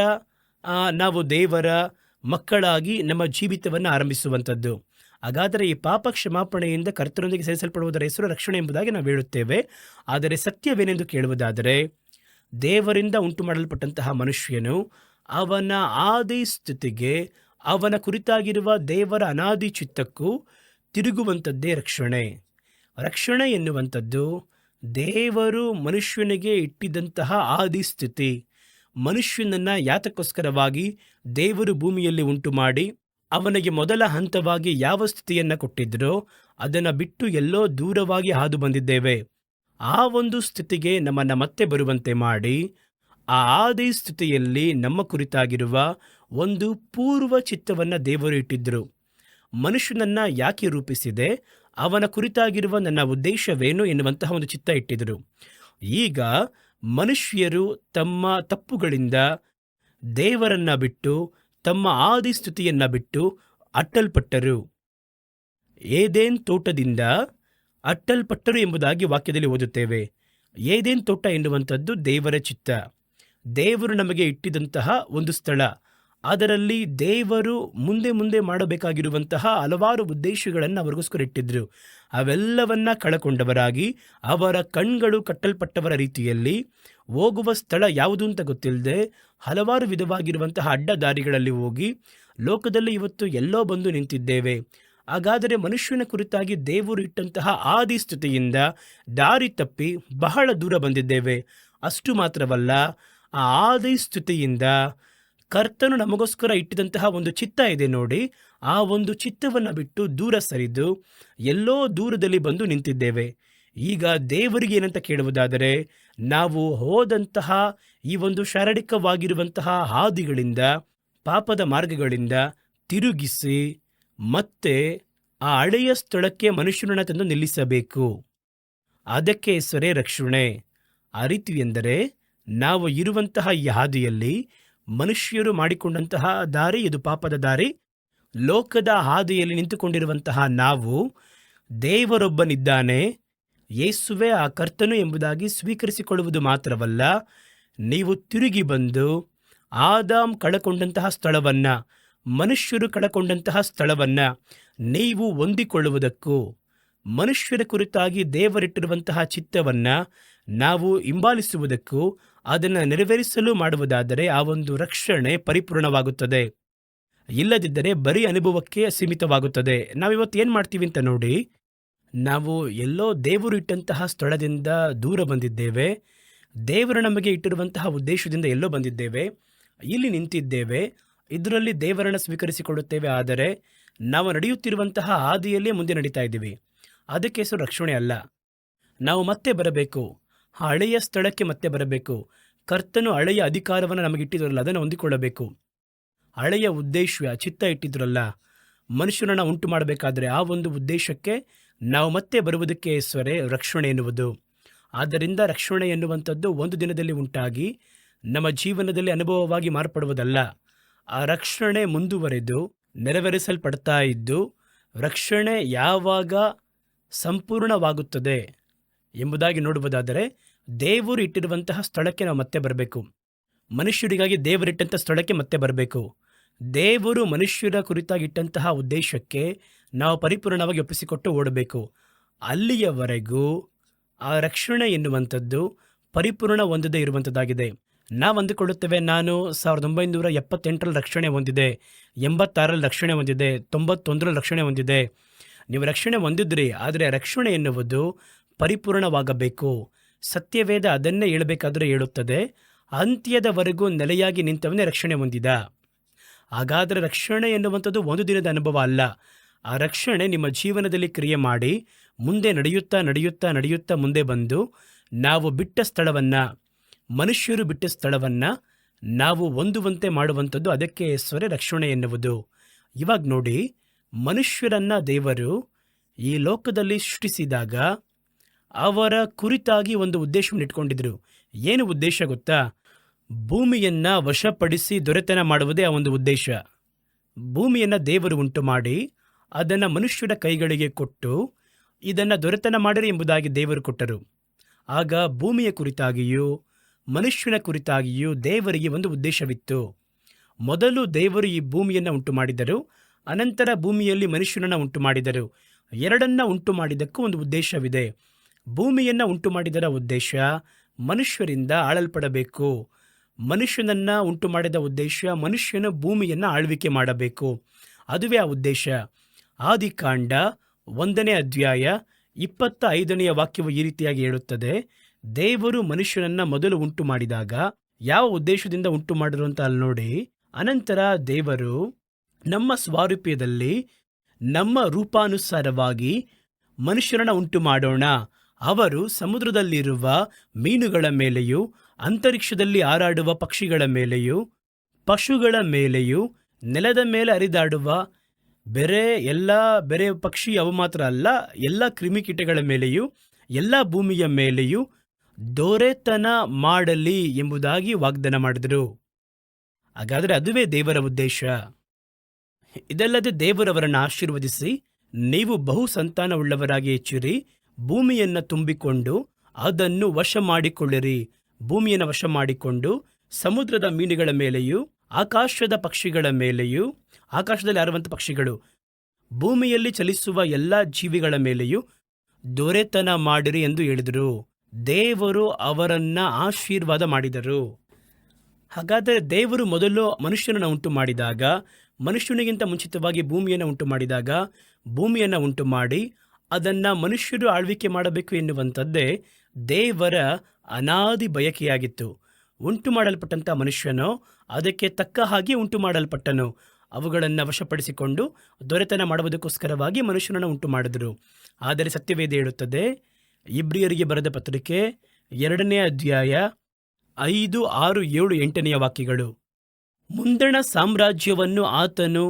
ನಾವು ದೇವರ ಮಕ್ಕಳಾಗಿ ನಮ್ಮ ಜೀವಿತವನ್ನು ಆರಂಭಿಸುವಂಥದ್ದು. ಹಾಗಾದರೆ ಈ ಪಾಪ ಕ್ಷಮಾಪಣೆಯಿಂದ ಕರ್ತನೊಂದಿಗೆ ಸೇರಿಸಲ್ಪಡುವುದರ ಹೆಸರು ರಕ್ಷಣೆ ಎಂಬುದಾಗಿ ನಾವು ಹೇಳುತ್ತೇವೆ. ಆದರೆ ಸತ್ಯವೇನೆಂದು ಕೇಳುವುದಾದರೆ, ದೇವರಿಂದ ಉಂಟು ಮಾಡಲ್ಪಟ್ಟಂತಹ ಮನುಷ್ಯನು ಅವನ ಆದಿ ಸ್ಥಿತಿಗೆ, ಅವನ ಕುರಿತಾಗಿರುವ ದೇವರ ಅನಾದಿ ಚಿತ್ತಕ್ಕೂ ತಿರುಗುವಂಥದ್ದೇ ರಕ್ಷಣೆ. ರಕ್ಷಣೆ ಎನ್ನುವಂಥದ್ದು ದೇವರು ಮನುಷ್ಯನಿಗೆ ಇಟ್ಟಿದ್ದಂತಹ ಆದಿ ಸ್ಥಿತಿ. ಮನುಷ್ಯನನ್ನು ಯಾತಕ್ಕೋಸ್ಕರವಾಗಿ ದೇವರು ಭೂಮಿಯಲ್ಲಿ ಉಂಟು ಮಾಡಿ ಅವನಿಗೆ ಮೊದಲ ಹಂತವಾಗಿ ಯಾವ ಸ್ಥಿತಿಯನ್ನು ಕೊಟ್ಟಿದ್ದರೋ ಅದನ್ನು ಬಿಟ್ಟು ಎಲ್ಲೋ ದೂರವಾಗಿ ಹಾದು ಬಂದಿದ್ದೇವೆ. ಆ ಒಂದು ಸ್ಥಿತಿಗೆ ನಮ್ಮನ್ನು ಮತ್ತೆ ಬರುವಂತೆ ಮಾಡಿ ಆ ಆದಿ ಸ್ಥಿತಿಯಲ್ಲಿ ನಮ್ಮ ಕುರಿತಾಗಿರುವ ಒಂದು ಪೂರ್ವ ಚಿತ್ತವನ್ನು ದೇವರು ಇಟ್ಟಿದ್ದರು. ಮನುಷ್ಯನನ್ನು ಯಾಕೆ ರೂಪಿಸಿದೆ, ಅವನ ಕುರಿತಾಗಿರುವ ನನ್ನ ಉದ್ದೇಶವೇನು ಎನ್ನುವಂತಹ ಒಂದು ಚಿತ್ತ ಇಟ್ಟಿದ್ದರು. ಈಗ ಮನುಷ್ಯರು ತಮ್ಮ ತಪ್ಪುಗಳಿಂದ ದೇವರನ್ನು ಬಿಟ್ಟು, ತಮ್ಮ ಆದಿ ಸ್ಥಿತಿಯನ್ನು ಬಿಟ್ಟು ಅಟ್ಟಲ್ಪಟ್ಟರು. ಏದೇನ್ ತೋಟದಿಂದ ಅಟ್ಟಲ್ಪಟ್ಟರು ಎಂಬುದಾಗಿ ವಾಕ್ಯದಲ್ಲಿ ಓದುತ್ತೇವೆ. ಏದೇನ್ ತೋಟ ಎನ್ನುವಂಥದ್ದು ದೇವರ ಚಿತ್ತ. ದೇವರು ನಮಗೆ ಇಟ್ಟಿದಂತಹ ಒಂದು ಸ್ಥಳ. ಅದರಲ್ಲಿ ದೇವರು ಮುಂದೆ ಮುಂದೆ ಮಾಡಬೇಕಾಗಿರುವಂತಹ ಹಲವಾರು ಉದ್ದೇಶಗಳನ್ನು ಅವರಿಗೋಸ್ಕರ ಇಟ್ಟಿದ್ರು. ಅವೆಲ್ಲವನ್ನ ಕಳಕೊಂಡವರಾಗಿ ಅವರ ಕಣ್ಗಳು ಕಟ್ಟಲ್ಪಟ್ಟವರ ರೀತಿಯಲ್ಲಿ ಹೋಗುವ ಸ್ಥಳ ಯಾವುದು ಅಂತ ಗೊತ್ತಿಲ್ಲದೆ ಹಲವಾರು ವಿಧವಾಗಿರುವಂತಹ ಅಡ್ಡದಾರಿಗಳಲ್ಲಿ ಹೋಗಿ ಲೋಕದಲ್ಲಿ ಇವತ್ತು ಎಲ್ಲೋ ಬಂದು ನಿಂತಿದ್ದೇವೆ. ಹಾಗಾದರೆ ಮನುಷ್ಯನ ಕುರಿತಾಗಿ ದೇವರು ಇಟ್ಟಂತಹ ಆದಿ ಸ್ಥಿತಿಯಿಂದ ದಾರಿ ತಪ್ಪಿ ಬಹಳ ದೂರ ಬಂದಿದ್ದೇವೆ. ಅಷ್ಟು ಮಾತ್ರವಲ್ಲ, ಆ ಆದಿ ಸ್ಥಿತಿಯಿಂದ ಕರ್ತನು ನಮಗೋಸ್ಕರ ಇಟ್ಟಿದಂತಹ ಒಂದು ಚಿತ್ತ ಇದೆ ನೋಡಿ, ಆ ಒಂದು ಚಿತ್ತವನ್ನು ಬಿಟ್ಟು ದೂರ ಸರಿದು ಎಲ್ಲೋ ದೂರದಲ್ಲಿ ಬಂದು ನಿಂತಿದ್ದೇವೆ. ಈಗ ದೇವರಿಗೆ ಏನಂತ ಕೇಳುವುದಾದರೆ, ನಾವು ಹೋದಂತಹ ಈ ಒಂದು ಶಾರೀರಿಕವಾಗಿರುವಂತಹ ಹಾದಿಗಳಿಂದ, ಪಾಪದ ಮಾರ್ಗಗಳಿಂದ ತಿರುಗಿಸಿ ಮತ್ತೆ ಆ ಹಳೆಯ ಸ್ಥಳಕ್ಕೆ ಮನುಷ್ಯನನ್ನು ತಂದು ನಿಲ್ಲಿಸಬೇಕು. ಅದಕ್ಕೆ ಹೆಸರೇ ರಕ್ಷಣೆ. ಆ ರೀತಿ ಎಂದರೆ ನಾವು ಇರುವಂತಹ ಈ ಹಾದಿಯಲ್ಲಿ ಮನುಷ್ಯರು ಮಾಡಿಕೊಂಡಂತಹ ದಾರಿ ಇದು ಪಾಪದ ದಾರಿ. ಲೋಕದ ಹಾದಿಯಲ್ಲಿ ನಿಂತುಕೊಂಡಿರುವಂತಹ ನಾವು ದೇವರೊಬ್ಬನಿದ್ದಾನೆ, ಯೇಸುವೇ ಆ ಕರ್ತನು ಎಂಬುದಾಗಿ ಸ್ವೀಕರಿಸಿಕೊಳ್ಳುವುದು ಮಾತ್ರವಲ್ಲ, ನೀವು ತಿರುಗಿ ಬಂದು ಆದಾಮ್ ಕಳಕೊಂಡಂತಹ ಸ್ಥಳವನ್ನು, ಮನುಷ್ಯರು ಕಳಕೊಂಡಂತಹ ಸ್ಥಳವನ್ನು ನೀವು ಹೊಂದಿಕೊಳ್ಳುವುದಕ್ಕೂ, ಮನುಷ್ಯರ ಕುರಿತಾಗಿ ದೇವರಿಟ್ಟಿರುವಂತಹ ಚಿತ್ತವನ್ನು ನಾವು ಹಿಂಬಾಲಿಸುವುದಕ್ಕೂ, ಅದನ್ನು ನೆರವೇರಿಸಲು ಮಾಡುವುದಾದರೆ ಆ ಒಂದು ರಕ್ಷಣೆ ಪರಿಪೂರ್ಣವಾಗುತ್ತದೆ. ಇಲ್ಲದಿದ್ದರೆ ಬರೀ ಅನುಭವಕ್ಕೆ ಸೀಮಿತವಾಗುತ್ತದೆ. ನಾವಿವತ್ತು ಏನು ಮಾಡ್ತೀವಿ ಅಂತ ನೋಡಿ, ನಾವು ಎಲ್ಲೋ ದೇವರು ಇಟ್ಟಂತಹ ಸ್ಥಳದಿಂದ ದೂರ ಬಂದಿದ್ದೇವೆ. ದೇವರು ನಮಗೆ ಇಟ್ಟಿರುವಂತಹ ಉದ್ದೇಶದಿಂದ ಎಲ್ಲೋ ಬಂದಿದ್ದೇವೆ, ಇಲ್ಲಿ ನಿಂತಿದ್ದೇವೆ, ಇದರಲ್ಲಿ ದೇವರನ್ನು ಸ್ವೀಕರಿಸಿಕೊಳ್ಳುತ್ತೇವೆ. ಆದರೆ ನಾವು ನಡೆಯುತ್ತಿರುವಂತಹ ಹಾದಿಯಲ್ಲೇ ಮುಂದೆ ನಡೀತಾ ಇದ್ದೀವಿ. ಅದಕ್ಕೆ ಹೆಸರು ರಕ್ಷಣೆ ಅಲ್ಲ. ನಾವು ಮತ್ತೆ ಬರಬೇಕು, ಹಳೆಯ ಸ್ಥಳಕ್ಕೆ ಮತ್ತೆ ಬರಬೇಕು. ಕರ್ತನು ಹಳೆಯ ಅಧಿಕಾರವನ್ನು ನಮಗಿಟ್ಟಿದ್ರಲ್ಲ, ಅದನ್ನು ಹೊಂದಿಕೊಳ್ಳಬೇಕು. ಹಳೆಯ ಉದ್ದೇಶ ಚಿತ್ತ ಇಟ್ಟಿದ್ರಲ್ಲ, ಮನುಷ್ಯನನ್ನು ಉಂಟು ಮಾಡಬೇಕಾದ್ರೆ ಆ ಒಂದು ಉದ್ದೇಶಕ್ಕೆ ನಾವು ಮತ್ತೆ ಬರುವುದಕ್ಕೆ ಹೆಸರೇ ರಕ್ಷಣೆ ಎನ್ನುವುದು. ಆದ್ದರಿಂದ ರಕ್ಷಣೆ ಎನ್ನುವಂಥದ್ದು ಒಂದು ದಿನದಲ್ಲಿ ಉಂಟಾಗಿ ನಮ್ಮ ಜೀವನದಲ್ಲಿ ಅನುಭವವಾಗಿ ಮಾರ್ಪಡುವುದಲ್ಲ. ಆ ರಕ್ಷಣೆ ಮುಂದುವರೆದು ನೆರವೇರಿಸಲ್ಪಡ್ತಾ ಇದ್ದು, ರಕ್ಷಣೆ ಯಾವಾಗ ಸಂಪೂರ್ಣವಾಗುತ್ತದೆ ಎಂಬುದಾಗಿ ನೋಡುವುದಾದರೆ ದೇವರು ಇಟ್ಟಿರುವಂತಹ ಸ್ಥಳಕ್ಕೆ ನಾವು ಮತ್ತೆ ಬರಬೇಕು. ಮನುಷ್ಯರಿಗಾಗಿ ದೇವರಿಟ್ಟಂಥ ಸ್ಥಳಕ್ಕೆ ಮತ್ತೆ ಬರಬೇಕು. ದೇವರು ಮನುಷ್ಯರ ಕುರಿತಾಗಿಟ್ಟಂತಹ ಉದ್ದೇಶಕ್ಕೆ ನಾವು ಪರಿಪೂರ್ಣವಾಗಿ ಒಪ್ಪಿಸಿಕೊಟ್ಟು ಓಡಬೇಕು. ಅಲ್ಲಿಯವರೆಗೂ ಆ ರಕ್ಷಣೆ ಎನ್ನುವಂಥದ್ದು ಪರಿಪೂರ್ಣ ಹೊಂದದೇ ಇರುವಂಥದ್ದಾಗಿದೆ. ನಾವು ಅಂದುಕೊಳ್ಳುತ್ತೇವೆ, ನಾನು 1978ರಲ್ಲಿ ರಕ್ಷಣೆ ಹೊಂದಿದೆ, 86ರಲ್ಲಿ ರಕ್ಷಣೆ ಹೊಂದಿದೆ, 91ರಲ್ಲಿ ರಕ್ಷಣೆ ಹೊಂದಿದೆ. ನೀವು ರಕ್ಷಣೆ ಹೊಂದಿದ್ರಿ, ಆದರೆ ರಕ್ಷಣೆ ಎನ್ನುವುದು ಪರಿಪೂರ್ಣವಾಗಬೇಕು. ಸತ್ಯವೇದ ಅದನ್ನೇ ಹೇಳಬೇಕಾದ್ರೆ ಹೇಳುತ್ತದೆ, ಅಂತ್ಯದವರೆಗೂ ನೆಲೆಯಾಗಿ ನಿಂತವನೇ ರಕ್ಷಣೆ ಹೊಂದಿದ. ಹಾಗಾದರೆ ರಕ್ಷಣೆ ಎನ್ನುವಂಥದ್ದು ಒಂದು ದಿನದ ಅನುಭವ ಅಲ್ಲ. ಆ ರಕ್ಷಣೆ ನಿಮ್ಮ ಜೀವನದಲ್ಲಿ ಕ್ರಿಯೆ ಮಾಡಿ ಮುಂದೆ ನಡೆಯುತ್ತಾ ನಡೆಯುತ್ತಾ ನಡೆಯುತ್ತಾ ಮುಂದೆ ಬಂದು ನಾವು ಬಿಟ್ಟ ಸ್ಥಳವನ್ನು, ಮನುಷ್ಯರು ಬಿಟ್ಟ ಸ್ಥಳವನ್ನು ನಾವು ಹೊಂದುವಂತೆ ಮಾಡುವಂಥದ್ದು, ಅದಕ್ಕೆ ಹೆಸರೇ ರಕ್ಷಣೆ ಎನ್ನುವುದು. ಇವಾಗ ನೋಡಿ, ಮನುಷ್ಯರನ್ನು ದೇವರು ಈ ಲೋಕದಲ್ಲಿ ಸೃಷ್ಟಿಸಿದಾಗ ಅವರ ಕುರಿತಾಗಿ ಒಂದು ಉದ್ದೇಶವನ್ನು ಇಟ್ಕೊಂಡಿದ್ರು. ಏನು ಉದ್ದೇಶ ಗೊತ್ತಾ? ಭೂಮಿಯನ್ನು ವಶಪಡಿಸಿ ದೊರೆತನ ಮಾಡುವುದೇ ಆ ಒಂದು ಉದ್ದೇಶ. ಭೂಮಿಯನ್ನು ದೇವರು ಉಂಟು ಮಾಡಿ ಅದನ್ನು ಮನುಷ್ಯರ ಕೈಗಳಿಗೆ ಕೊಟ್ಟು ಇದನ್ನು ದೊರೆತನ ಮಾಡಿರಿ ಎಂಬುದಾಗಿ ದೇವರು ಕೊಟ್ಟರು. ಆಗ ಭೂಮಿಯ ಕುರಿತಾಗಿಯೂ ಮನುಷ್ಯನ ಕುರಿತಾಗಿಯೂ ದೇವರಿಗೆ ಒಂದು ಉದ್ದೇಶವಿತ್ತು. ಮೊದಲು ದೇವರು ಈ ಭೂಮಿಯನ್ನು ಉಂಟು ಮಾಡಿದರು, ಅನಂತರ ಭೂಮಿಯಲ್ಲಿ ಮನುಷ್ಯನನ್ನು ಉಂಟು ಮಾಡಿದರು. ಎರಡನ್ನ ಉಂಟು ಮಾಡಿದ್ದಕ್ಕೂ ಒಂದು ಉದ್ದೇಶವಿದೆ. ಭೂಮಿಯನ್ನು ಉಂಟು ಮಾಡಿದರ ಉದ್ದೇಶ ಮನುಷ್ಯರಿಂದ ಆಳಲ್ಪಡಬೇಕು. ಮನುಷ್ಯನನ್ನು ಉಂಟು ಮಾಡಿದ ಉದ್ದೇಶ ಮನುಷ್ಯನು ಭೂಮಿಯನ್ನು ಆಳ್ವಿಕೆ ಮಾಡಬೇಕು. ಅದುವೇ ಆ ಉದ್ದೇಶ. ಆದಿಕಾಂಡ 1ನೇ ಅಧ್ಯಾಯ 25ನೇ ವಾಕ್ಯವು ಈ ರೀತಿಯಾಗಿ ಹೇಳುತ್ತದೆ, ದೇವರು ಮನುಷ್ಯನನ್ನು ಮೊದಲು ಉಂಟು ಮಾಡಿದಾಗ ಯಾವ ಉದ್ದೇಶದಿಂದ ಉಂಟು ಮಾಡಿರು ಅಂತ ಅಲ್ಲಿ ನೋಡಿ. ಅನಂತರ ದೇವರು ನಮ್ಮ ಸ್ವಾರೂಪ್ಯದಲ್ಲಿ ನಮ್ಮ ರೂಪಾನುಸಾರವಾಗಿ ಮನುಷ್ಯರನ್ನು ಉಂಟು ಮಾಡೋಣ, ಅವರು ಸಮುದ್ರದಲ್ಲಿರುವ ಮೀನುಗಳ ಮೇಲೆಯೂ ಅಂತರಿಕ್ಷದಲ್ಲಿ ಹಾರಾಡುವ ಪಕ್ಷಿಗಳ ಮೇಲೆಯೂ ಪಶುಗಳ ಮೇಲೆಯೂ ನೆಲದ ಮೇಲೆ ಹರಿದಾಡುವ ಬೇರೆ ಪಕ್ಷಿ ಅವು ಮಾತ್ರ ಅಲ್ಲ, ಎಲ್ಲ ಕ್ರಿಮಿಕೀಟಗಳ ಮೇಲೆಯೂ ಎಲ್ಲ ಭೂಮಿಯ ಮೇಲೆಯೂ ದೊರೆತನ ಮಾಡಲಿ ಎಂಬುದಾಗಿ ವಾಗ್ದಾನ ಮಾಡಿದರು. ಹಾಗಾದರೆ ಅದುವೇ ದೇವರ ಉದ್ದೇಶ. ಇದಲ್ಲದೆ ದೇವರವರನ್ನು ಆಶೀರ್ವದಿಸಿ, ನೀವು ಬಹು ಸಂತಾನವುಳ್ಳವರಾಗಿ ಹೆಚ್ಚಿರಿ, ಭೂಮಿಯನ್ನು ತುಂಬಿಕೊಂಡು ಅದನ್ನು ವಶ ಮಾಡಿಕೊಳ್ಳಿರಿ. ಭೂಮಿಯನ್ನು ವಶ ಮಾಡಿಕೊಂಡು ಸಮುದ್ರದ ಮೀನುಗಳ ಮೇಲೆಯೂ ಆಕಾಶದ ಪಕ್ಷಿಗಳ ಮೇಲೆಯೂ, ಆಕಾಶದಲ್ಲಿ ಹಾರುವಂಥ ಪಕ್ಷಿಗಳು, ಭೂಮಿಯಲ್ಲಿ ಚಲಿಸುವ ಎಲ್ಲ ಜೀವಿಗಳ ಮೇಲೆಯೂ ದೊರೆತನ ಮಾಡಿರಿ ಎಂದು ಹೇಳಿದರು. ದೇವರು ಅವರನ್ನು ಆಶೀರ್ವಾದ ಮಾಡಿದರು. ಹಾಗಾದರೆ ದೇವರು ಮೊದಲು ಮನುಷ್ಯನನ್ನು ಉಂಟು ಮಾಡಿದಾಗ, ಮನುಷ್ಯನಿಗಿಂತ ಮುಂಚಿತವಾಗಿ ಭೂಮಿಯನ್ನು ಉಂಟು ಮಾಡಿದಾಗ, ಭೂಮಿಯನ್ನು ಉಂಟು ಮಾಡಿ ಅದನ್ನು ಮನುಷ್ಯರು ಆಳ್ವಿಕೆ ಮಾಡಬೇಕು ಎನ್ನುವಂಥದ್ದೇ ದೇವರ ಅನಾದಿ ಬಯಕೆಯಾಗಿತ್ತು. ಉಂಟು ಮಾಡಲ್ಪಟ್ಟಂಥ ಮನುಷ್ಯನೋ ಅದಕ್ಕೆ ತಕ್ಕ ಹಾಗೆ ಉಂಟು ಮಾಡಲ್ಪಟ್ಟನು. ಅವುಗಳನ್ನು ವಶಪಡಿಸಿಕೊಂಡು ದೊರೆತನ ಮಾಡುವುದಕ್ಕೋಸ್ಕರವಾಗಿ ಮನುಷ್ಯನನ್ನು ಉಂಟು ಮಾಡಿದರು. ಆದರೆ ಸತ್ಯವೇದ ಹೇಳುತ್ತದೆ, ಇಬ್ರಿಯರಿಗೆ ಬರೆದ ಪತ್ರಿಕೆ 2ನೇ ಅಧ್ಯಾಯ 5, 6, 7, 8ನೇ ವಾಕ್ಯಗಳು, ಮುಂದಣ ಸಾಮ್ರಾಜ್ಯವನ್ನು ಆತನು,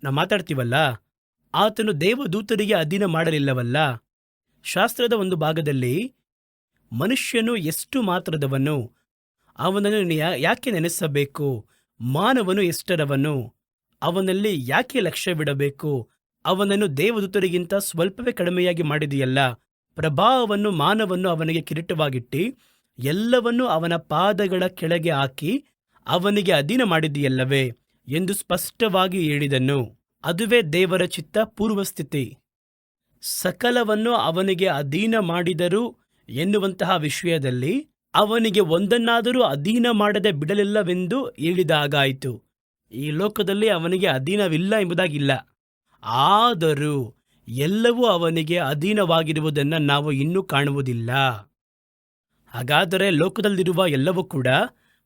ನಾವು ಮಾತಾಡ್ತೀವಲ್ಲ, ಆತನು ದೇವದೂತರಿಗೆ ಅಧೀನ ಮಾಡಲಿಲ್ಲವಲ್ಲ. ಶಾಸ್ತ್ರದ ಒಂದು ಭಾಗದಲ್ಲಿ ಮನುಷ್ಯನು ಎಷ್ಟು ಮಾತ್ರದವನು, ಅವನನ್ನು ಯಾಕೆ ನೆನೆಸಬೇಕು, ಮಾನವನು ಎಷ್ಟರವನು, ಅವನಲ್ಲಿ ಯಾಕೆ ಲಕ್ಷ್ಯವಿಡಬೇಕು, ಅವನನ್ನು ದೇವದೂತರಿಗಿಂತ ಸ್ವಲ್ಪವೇ ಕಡಿಮೆಯಾಗಿ ಮಾಡಿದೆಯಲ್ಲ. ಪ್ರಭಾವವನ್ನು ಮಾನವನ್ನು ಅವನಿಗೆ ಕಿರೀಟವಾಗಿಟ್ಟು ಎಲ್ಲವನ್ನೂ ಅವನ ಪಾದಗಳ ಕೆಳಗೆ ಹಾಕಿ ಅವನಿಗೆ ಅಧೀನ ಮಾಡಿದೆಯಲ್ಲವೇ ಎಂದು ಸ್ಪಷ್ಟವಾಗಿ ಹೇಳಿದನು. ಅದುವೇ ದೇವರ ಚಿತ್ತ ಪೂರ್ವಸ್ಥಿತಿ. ಸಕಲವನ್ನು ಅವನಿಗೆ ಅಧೀನ ಮಾಡಿದರು ಎನ್ನುವಂತಹ ವಿಷಯದಲ್ಲಿ ಅವನಿಗೆ ಒಂದನ್ನಾದರೂ ಅಧೀನ ಮಾಡದೆ ಬಿಡಲಿಲ್ಲವೆಂದು ಹೇಳಿದ ಹಾಗಾಯಿತು. ಈ ಲೋಕದಲ್ಲಿ ಅವನಿಗೆ ಅಧೀನವಿಲ್ಲ ಎಂಬುದಾಗಿಲ್ಲ, ಆದರೂ ಎಲ್ಲವೂ ಅವನಿಗೆ ಅಧೀನವಾಗಿರುವುದನ್ನು ನಾವು ಇನ್ನೂ ಕಾಣುವುದಿಲ್ಲ. ಹಾಗಾದರೆ ಲೋಕದಲ್ಲಿರುವ ಎಲ್ಲವೂ ಕೂಡ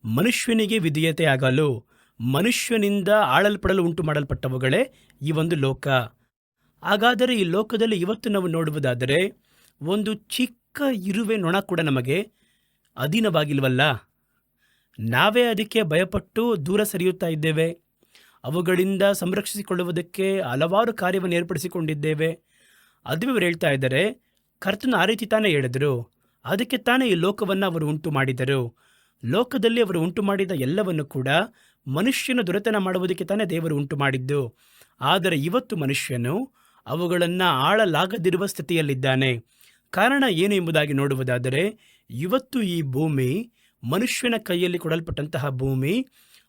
ಮನುಷ್ಯನಿಗೆ ವಿಧೇಯತೆ ಆಗಲು, ಮನುಷ್ಯನಿಂದ ಆಳಲ್ಪಡಲು ಉಂಟು ಮಾಡಲ್ಪಟ್ಟವುಗಳೇ ಈ ಒಂದು ಲೋಕ. ಹಾಗಾದರೆ ಈ ಲೋಕದಲ್ಲಿ ಇವತ್ತು ನಾವು ನೋಡುವುದಾದರೆ ಒಂದು ಚಿಕ್ಕ ಇರುವೆ ನೊಣ ಕೂಡ ನಮಗೆ ಅಧೀನವಾಗಿಲ್ವಲ್ಲ. ನಾವೇ ಅದಕ್ಕೆ ಭಯಪಟ್ಟು ದೂರ ಸರಿಯುತ್ತಾ ಇದ್ದೇವೆ. ಅವುಗಳಿಂದ ಸಂರಕ್ಷಿಸಿಕೊಳ್ಳುವುದಕ್ಕೆ ಹಲವಾರು ಕಾರ್ಯವನ್ನು ಏರ್ಪಡಿಸಿಕೊಂಡಿದ್ದೇವೆ. ಅದುವೇ ಅವರು ಹೇಳ್ತಾ ಇದ್ದಾರೆ, ಕರ್ತನು ಆ ರೀತಿ ತಾನೇ ಹೇಳಿದರು, ಅದಕ್ಕೆ ತಾನೇ ಈ ಲೋಕವನ್ನು ಅವರು ಉಂಟು ಮಾಡಿದರು. ಲೋಕದಲ್ಲಿ ಅವರು ಉಂಟು ಮಾಡಿದ ಎಲ್ಲವನ್ನು ಕೂಡ ಮನುಷ್ಯನ ದೊರೆತನ ಮಾಡುವುದಕ್ಕೆ ತಾನೇ ದೇವರು ಉಂಟು ಮಾಡಿದ್ದು. ಆದರೆ ಇವತ್ತು ಮನುಷ್ಯನು ಅವುಗಳನ್ನು ಆಳಲಾಗದಿರುವ ಸ್ಥಿತಿಯಲ್ಲಿದ್ದಾನೆ. ಕಾರಣ ಏನು ಎಂಬುದಾಗಿ ನೋಡುವುದಾದರೆ, ಇವತ್ತು ಈ ಭೂಮಿ, ಮನುಷ್ಯನ ಕೈಯಲ್ಲಿ ಕೊಡಲ್ಪಟ್ಟಂತಹ ಭೂಮಿ,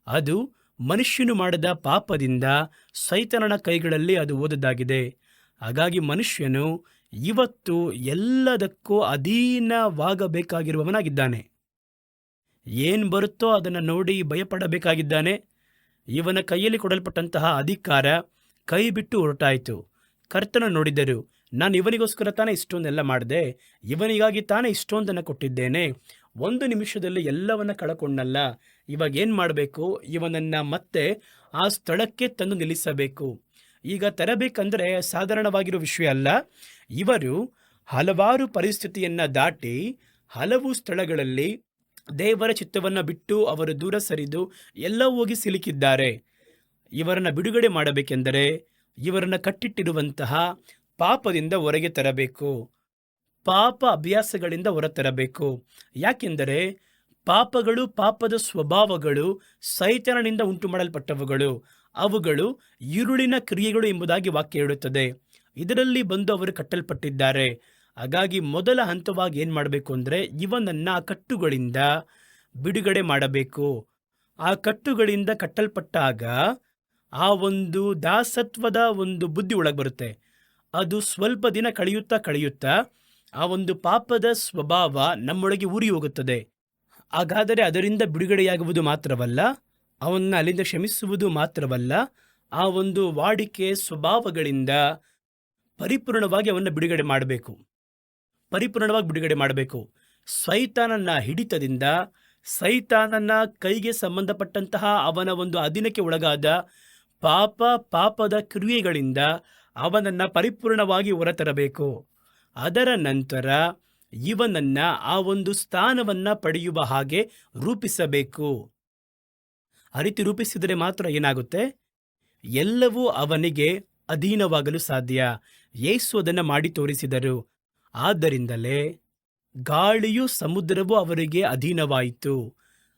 ಅದು ಮನುಷ್ಯನು ಮಾಡಿದ ಪಾಪದಿಂದ ಸೈತಾನನ ಕೈಗಳಲ್ಲಿ ಅದು ಓದದಾಗಿದೆ. ಹಾಗಾಗಿ ಮನುಷ್ಯನು ಇವತ್ತು ಎಲ್ಲದಕ್ಕೂ ಅಧೀನವಾಗಬೇಕಾಗಿರುವವನಾಗಿದ್ದಾನೆ. ಏನು ಬರುತ್ತೋ ಅದನ್ನು ನೋಡಿ ಭಯಪಡಬೇಕಾಗಿದ್ದಾನೆ. ಇವನ ಕೈಯಲ್ಲಿ ಕೊಡಲ್ಪಟ್ಟಂತಹ ಅಧಿಕಾರ ಕೈ ಬಿಟ್ಟು ಹೊರಟಾಯಿತು. ಕರ್ತನ ನೋಡಿದರು, ನಾನು ಇವನಿಗೋಸ್ಕರ ತಾನೇ ಇಷ್ಟೊಂದೆಲ್ಲ ಮಾಡಿದೆ, ಇವನಿಗಾಗಿ ತಾನೇ ಇಷ್ಟೊಂದನ್ನು ಕೊಟ್ಟಿದ್ದೇನೆ, ಒಂದು ನಿಮಿಷದಲ್ಲಿ ಎಲ್ಲವನ್ನ ಕಳಕೊಂಡಲ್ಲ. ಇವಾಗ ಏನು ಮಾಡಬೇಕು? ಇವನನ್ನು ಮತ್ತೆ ಆ ಸ್ಥಳಕ್ಕೆ ತಂದು ನಿಲ್ಲಿಸಬೇಕು. ಈಗ ತರಬೇಕಂದ್ರೆ ಸಾಧಾರಣವಾಗಿರೋ ವಿಷಯ ಅಲ್ಲ. ಇವರು ಹಲವಾರು ಪರಿಸ್ಥಿತಿಯನ್ನು ದಾಟಿ ಹಲವು ಸ್ಥಳಗಳಲ್ಲಿ ದೇವರ ಚಿತ್ತವನ್ನು ಬಿಟ್ಟು ಅವರು ದೂರ ಸರಿದು ಎಲ್ಲ ಹೋಗಿ ಸಿಲುಕಿದ್ದಾರೆ. ಇವರನ್ನು ಬಿಡುಗಡೆ ಮಾಡಬೇಕೆಂದರೆ ಇವರನ್ನು ಕಟ್ಟಿಟ್ಟಿರುವಂತಹ ಪಾಪದಿಂದ ಹೊರಗೆ ತರಬೇಕು, ಪಾಪ ಅಭ್ಯಾಸಗಳಿಂದ ಹೊರತರಬೇಕು. ಯಾಕೆಂದರೆ ಪಾಪಗಳು, ಪಾಪದ ಸ್ವಭಾವಗಳು ಸೈತಾನನಿಂದ ಉಂಟು ಮಾಡಲ್ಪಟ್ಟವುಗಳು. ಅವುಗಳು ഇരുಳಿನ ಕ್ರಿಯೆಗಳು ಎಂಬುದಾಗಿ ವಾಕ್ಯ ಹೇಳುತ್ತದೆ. ಇದರಲ್ಲಿ ಬಂದು ಅವರು ಕಟ್ಟಲ್ಪಟ್ಟಿದ್ದಾರೆ. ಹಾಗಾಗಿ ಮೊದಲ ಹಂತವಾಗಿ ಏನು ಮಾಡಬೇಕು ಅಂದರೆ ಇವನನ್ನು ಆ ಕಟ್ಟುಗಳಿಂದ ಬಿಡುಗಡೆ ಮಾಡಬೇಕು. ಆ ಕಟ್ಟುಗಳಿಂದ ಕಟ್ಟಲ್ಪಟ್ಟಾಗ ಆ ಒಂದು ದಾಸತ್ವದ ಒಂದು ಬುದ್ಧಿ ಒಳಗೆ ಬರುತ್ತೆ. ಅದು ಸ್ವಲ್ಪ ದಿನ ಕಳೆಯುತ್ತಾ ಆ ಒಂದು ಪಾಪದ ಸ್ವಭಾವ ನಮ್ಮೊಳಗೆ ಊರಿ ಹೋಗುತ್ತದೆ. ಹಾಗಾದರೆ ಅದರಿಂದ ಬಿಡುಗಡೆಯಾಗುವುದು ಮಾತ್ರವಲ್ಲ, ಅವನ್ನ ಅಲ್ಲಿಂದ ಕ್ಷಮಿಸುವುದು ಮಾತ್ರವಲ್ಲ, ಆ ಒಂದು ವಾಡಿಕೆ ಸ್ವಭಾವಗಳಿಂದ ಪರಿಪೂರ್ಣವಾಗಿ ಅವನ್ನು ಬಿಡುಗಡೆ ಮಾಡಬೇಕು. ಸೈತಾನನ ಹಿಡಿತದಿಂದ, ಸೈತಾನನ ಕೈಗೆ ಸಂಬಂಧಪಟ್ಟಂತಹ ಅವನ ಒಂದು ಅಧೀನಕ್ಕೆ ಒಳಗಾದ ಪಾಪದ ಕ್ರಿಯೆಗಳಿಂದ ಅವನನ್ನು ಪರಿಪೂರ್ಣವಾಗಿ ಹೊರತರಬೇಕು. ಅದರ ನಂತರ ಇವನನ್ನು ಆ ಒಂದು ಸ್ಥಾನವನ್ನು ಪಡೆಯುವ ಹಾಗೆ ರೂಪಿಸಬೇಕು. ಆ ರೀತಿ ರೂಪಿಸಿದರೆ ಮಾತ್ರ ಏನಾಗುತ್ತೆ? ಎಲ್ಲವೂ ಅವನಿಗೆ ಅಧೀನವಾಗಲು ಸಾಧ್ಯ. ಯೇಸು ಅದನ್ನು ಮಾಡಿ ತೋರಿಸಿದರು. ಆದ್ದರಿಂದಲೇ ಗಾಳಿಯು ಸಮುದ್ರವೂ ಅವರಿಗೆ ಅಧೀನವಾಯಿತು.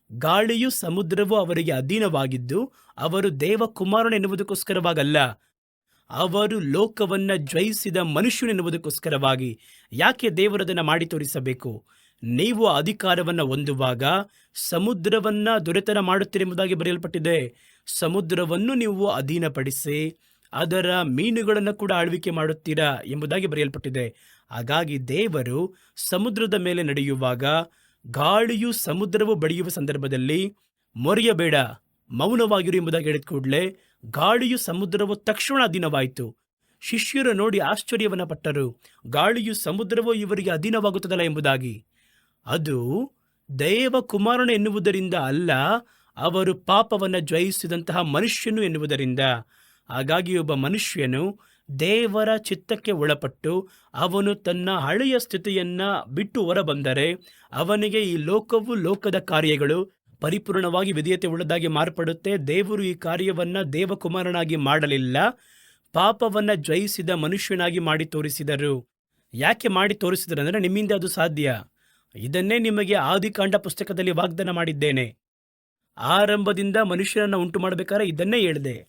ಗಾಳಿಯು ಸಮುದ್ರವೂ ಅವರಿಗೆ ಅಧೀನವಾಗಿದ್ದು ಅವರು ದೇವಕುಮಾರನೆನ್ನುವುದಕ್ಕೋಸ್ಕರವಾಗಲ್ಲ, ಅವರು ಲೋಕವನ್ನು ಜಯಿಸಿದ ಮನುಷ್ಯನೆನ್ನುವುದಕ್ಕೋಸ್ಕರವಾಗಿ. ಯಾಕೆ ದೇವರದನ್ನು ಮಾಡಿ ತೋರಿಸಬೇಕು? ನೀವು ಅಧಿಕಾರವನ್ನು ಹೊಂದುವಾಗ ಸಮುದ್ರವನ್ನು ದೊರೆತನ ಮಾಡುತ್ತೀರೆಂಬುದಾಗಿ ಬರೆಯಲ್ಪಟ್ಟಿದೆ. ಸಮುದ್ರವನ್ನು ನೀವು ಅಧೀನಪಡಿಸಿ ಅದರ ಮೀನುಗಳನ್ನು ಕೂಡ ಆಳ್ವಿಕೆ ಮಾಡುತ್ತೀರಾ ಎಂಬುದಾಗಿ ಬರೆಯಲ್ಪಟ್ಟಿದೆ. ಹಾಗಾಗಿ ದೇವರು ಸಮುದ್ರದ ಮೇಲೆ ನಡೆಯುವಾಗ ಗಾಳಿಯು ಸಮುದ್ರವು ಬಡಿಯುವ ಸಂದರ್ಭದಲ್ಲಿ ಮೊರೆಯಬೇಡ, ಮೌನವಾಗಿರು ಎಂಬುದಾಗಿ ಹೇಳಿದ ಕೂಡಲೇ ಗಾಳಿಯು ಸಮುದ್ರವು ತಕ್ಷಣ ಅಧೀನವಾಯಿತು. ಶಿಷ್ಯರು ನೋಡಿ ಆಶ್ಚರ್ಯವನ್ನು ಪಟ್ಟರು. ಗಾಳಿಯು ಸಮುದ್ರವೂ ಇವರಿಗೆ ಅಧೀನವಾಗುತ್ತದಲ್ಲ ಎಂಬುದಾಗಿ. ಅದು ದೇವಕುಮಾರನು ಎನ್ನುವುದರಿಂದ ಅಲ್ಲ, ಅವರು ಪಾಪವನ್ನು ಜಯಿಸಿದಂತಹ ಮನುಷ್ಯನು ಎನ್ನುವುದರಿಂದ. ಹಾಗಾಗಿ ಒಬ್ಬ ಮನುಷ್ಯನು ದೇವರ ಚಿತ್ತಕ್ಕೆ ಒಳಪಟ್ಟು ಅವನು ತನ್ನ ಹಳೆಯ ಸ್ಥಿತಿಯನ್ನು ಬಿಟ್ಟು ಹೊರಬಂದರೆ ಅವನಿಗೆ ಈ ಲೋಕವು, ಲೋಕದ ಕಾರ್ಯಗಳು ಪರಿಪೂರ್ಣವಾಗಿ ವಿಧೇಯತೆ ಉಳ್ಳದಾಗಿ ಮಾರ್ಪಡುತ್ತೆ. ದೇವರು ಈ ಕಾರ್ಯವನ್ನು ದೇವಕುಮಾರನಾಗಿ ಮಾಡಲಿಲ್ಲ, ಪಾಪವನ್ನು ಜಯಿಸಿದ ಮನುಷ್ಯನಾಗಿ ಮಾಡಿ ತೋರಿಸಿದರು. ಯಾಕೆ ಮಾಡಿ ತೋರಿಸಿದರು ಅಂದರೆ ನಿಮ್ಮಿಂದ ಅದು ಸಾಧ್ಯ. ಇದನ್ನೇ ನಿಮಗೆ ಆದಿಕಾಂಡ ಪುಸ್ತಕದಲ್ಲಿ ವಾಗ್ದಾನ ಮಾಡಿದ್ದೇನೆ. ಆರಂಭದಿಂದ ಮನುಷ್ಯನನ್ನು ಉಂಟು ಮಾಡಬೇಕಾದ್ರೆ ಇದನ್ನೇ ಹೇಳಿದೆ,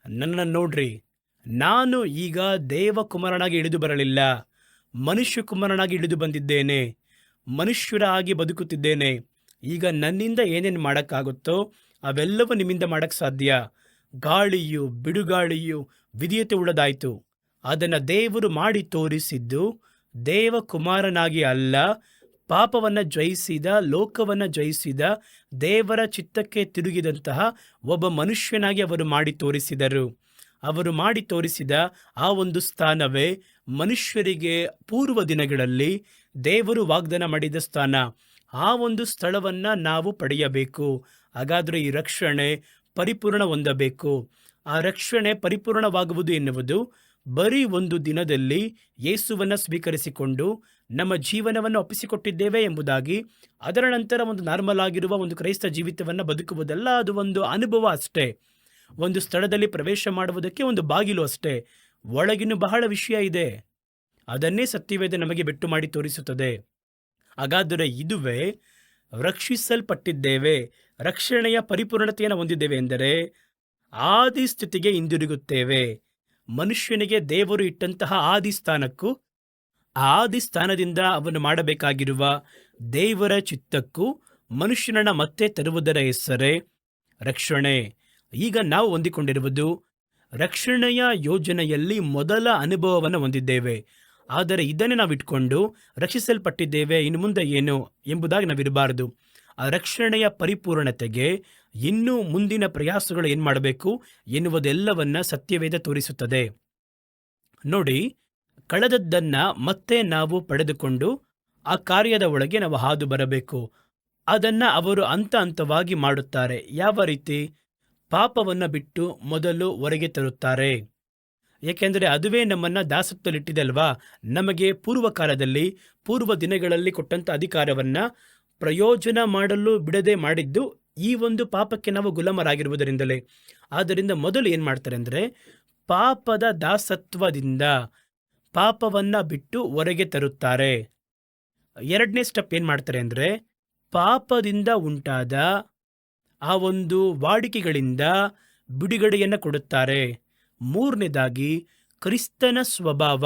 ನನ್ನನ್ನು ನೋಡ್ರಿ, ನಾನು ಈಗ ದೇವಕುಮಾರನಾಗಿ ಇಳಿದು ಬರಲಿಲ್ಲ, ಮನುಷ್ಯ ಕುಮಾರನಾಗಿ ಇಳಿದು ಬಂದಿದ್ದೇನೆ, ಮನುಷ್ಯರ ಆಗಿ ಬದುಕುತ್ತಿದ್ದೇನೆ. ಈಗ ನನ್ನಿಂದ ಏನೇನು ಮಾಡೋಕ್ಕಾಗುತ್ತೋ ಅವೆಲ್ಲವೂ ನಿಮ್ಮಿಂದ ಮಾಡೋಕ್ಕೆ ಸಾಧ್ಯ. ಗಾಳಿಯು, ಬಿಡುಗಾಳಿಯು ವಿಧೇಯತೆ ಉಳ್ಳದಾಯಿತು. ಅದನ್ನು ದೇವರು ಮಾಡಿ ತೋರಿಸಿದ್ದು ದೇವಕುಮಾರನಾಗಿ ಅಲ್ಲ, ಪಾಪವನ್ನು ಜಯಿಸಿದ, ಲೋಕವನ್ನು ಜಯಿಸಿದ, ದೇವರ ಚಿತ್ತಕ್ಕೆ ತಿರುಗಿದಂತಹ ಒಬ್ಬ ಮನುಷ್ಯನಾಗಿ ಅವರು ಮಾಡಿ ತೋರಿಸಿದರು. ಅವರು ಮಾಡಿ ತೋರಿಸಿದ ಆ ಒಂದು ಸ್ಥಾನವೇ ಮನುಷ್ಯರಿಗೆ ಪೂರ್ವ ದಿನಗಳಲ್ಲಿ ದೇವರು ವಾಗ್ದಾನ ಮಾಡಿದ ಸ್ಥಾನ. ಆ ಒಂದು ಸ್ಥಳವನ್ನು ನಾವು ಪಡೆಯಬೇಕು. ಹಾಗಾದರೆ ಈ ರಕ್ಷಣೆ ಪರಿಪೂರ್ಣ ಹೊಂದಬೇಕು. ಆ ರಕ್ಷಣೆ ಪರಿಪೂರ್ಣವಾಗುವುದು ಎನ್ನುವುದು ಬರೀ ಒಂದು ದಿನದಲ್ಲಿ ಯೇಸುವನ್ನು ಸ್ವೀಕರಿಸಿಕೊಂಡು ನಮ್ಮ ಜೀವನವನ್ನು ಒಪ್ಪಿಸಿಕೊಟ್ಟಿದ್ದೇವೆ ಎಂಬುದಾಗಿ, ಅದರ ನಂತರ ಒಂದು ನಾರ್ಮಲ್ ಆಗಿರುವ ಒಂದು ಕ್ರೈಸ್ತ ಜೀವಿತವನ್ನು ಬದುಕುವುದಲ್ಲ. ಅದು ಒಂದು ಅನುಭವ ಅಷ್ಟೇ. ಒಂದು ಸ್ಥಳದಲ್ಲಿ ಪ್ರವೇಶ ಮಾಡುವುದಕ್ಕೆ ಒಂದು ಬಾಗಿಲು ಅಷ್ಟೇ. ಒಳಗಿನ ಬಹಳ ವಿಷಯ ಇದೆ. ಅದನ್ನೇ ಸತ್ಯವೇದ ನಮಗೆ ಬೆಟ್ಟು ಮಾಡಿ ತೋರಿಸುತ್ತದೆ. ಹಾಗಾದರೆ ಇದುವೇ ರಕ್ಷಿಸಲ್ಪಟ್ಟಿದ್ದೇವೆ, ರಕ್ಷಣೆಯ ಪರಿಪೂರ್ಣತೆಯನ್ನು ಹೊಂದಿದ್ದೇವೆ ಎಂದರೆ ಆದಿ ಸ್ಥಿತಿಗೆ ಹಿಂದಿರುಗುತ್ತೇವೆ. ಮನುಷ್ಯನಿಗೆ ದೇವರು ಇಟ್ಟಂತಹ ಆದಿ ಸ್ಥಾನಕ್ಕೂ ಆದಿ ಸ್ಥಾನದಿಂದ ಅವನು ಮಾಡಬೇಕಾಗಿರುವ ದೇವರ ಚಿತ್ತಕ್ಕೂ ಮನುಷ್ಯನನ್ನು ಮತ್ತೆ ತರುವುದರ ಹೆಸರೇ ರಕ್ಷಣೆ. ಈಗ ನಾವು ಹೊಂದಿಕೊಂಡಿರುವುದು ರಕ್ಷಣೆಯ ಯೋಜನೆಯಲ್ಲಿ ಮೊದಲ ಅನುಭವವನ್ನು ಹೊಂದಿದ್ದೇವೆ. ಆದರೆ ಇದನ್ನೇ ನಾವು ಇಟ್ಕೊಂಡು ರಕ್ಷಿಸಲ್ಪಟ್ಟಿದ್ದೇವೆ, ಇನ್ನು ಮುಂದೆ ಏನು ಎಂಬುದಾಗಿ ನಾವಿರಬಾರದು. ಆ ರಕ್ಷಣೆಯ ಪರಿಪೂರ್ಣತೆಗೆ ಇನ್ನೂ ಮುಂದಿನ ಪ್ರಯಾಸಗಳು ಏನು ಮಾಡಬೇಕು ಎನ್ನುವುದೆಲ್ಲವನ್ನ ಸತ್ಯವೇದ ತೋರಿಸುತ್ತದೆ. ನೋಡಿ, ಕಳೆದದ್ದನ್ನ ಮತ್ತೆ ನಾವು ಪಡೆದುಕೊಂಡು ಆ ಕಾರ್ಯದ ಒಳಗೆ ನಾವು ಹಾದು ಬರಬೇಕು. ಅದನ್ನ ಅವರು ಹಂತ ಹಂತವಾಗಿ ಮಾಡುತ್ತಾರೆ. ಯಾವ ರೀತಿ? ಪಾಪವನ್ನು ಬಿಟ್ಟು ಮೊದಲು ಹೊರಗೆ ತರುತ್ತಾರೆ. ಏಕೆಂದರೆ ಅದುವೇ ನಮ್ಮನ್ನ ದಾಸತ್ವದಲ್ಲಿಟ್ಟಿದೆ ಅಲ್ವಾ. ನಮಗೆ ಪೂರ್ವ ಕಾಲದಲ್ಲಿ, ಪೂರ್ವ ದಿನಗಳಲ್ಲಿ ಕೊಟ್ಟಂತ ಅಧಿಕಾರವನ್ನ ಪ್ರಯೋಜನ ಮಾಡಲು ಬಿಡದೆ ಮಾಡಿದ್ದು ಈ ಒಂದು ಪಾಪಕ್ಕೆ ನಾವು ಗುಲಾಮರಾಗಿರುವುದರಿಂದಲೇ. ಆದ್ದರಿಂದ ಮೊದಲು ಏನು ಮಾಡ್ತಾರೆ ಅಂದರೆ, ಪಾಪದ ದಾಸತ್ವದಿಂದ ಪಾಪವನ್ನ ಬಿಟ್ಟು ಹೊರಗೆ ತರುತ್ತಾರೆ. ಎರಡನೇ ಸ್ಟೆಪ್ ಏನು ಮಾಡ್ತಾರೆ ಅಂದರೆ, ಪಾಪದಿಂದ ಉಂಟಾದ ಆ ಒಂದು ವಾಡಿಕೆಗಳಿಂದ ಬಿಡುಗಡೆಯನ್ನು ಕೊಡುತ್ತಾರೆ. ಮೂರನೇದಾಗಿ ಕ್ರಿಸ್ತನ ಸ್ವಭಾವ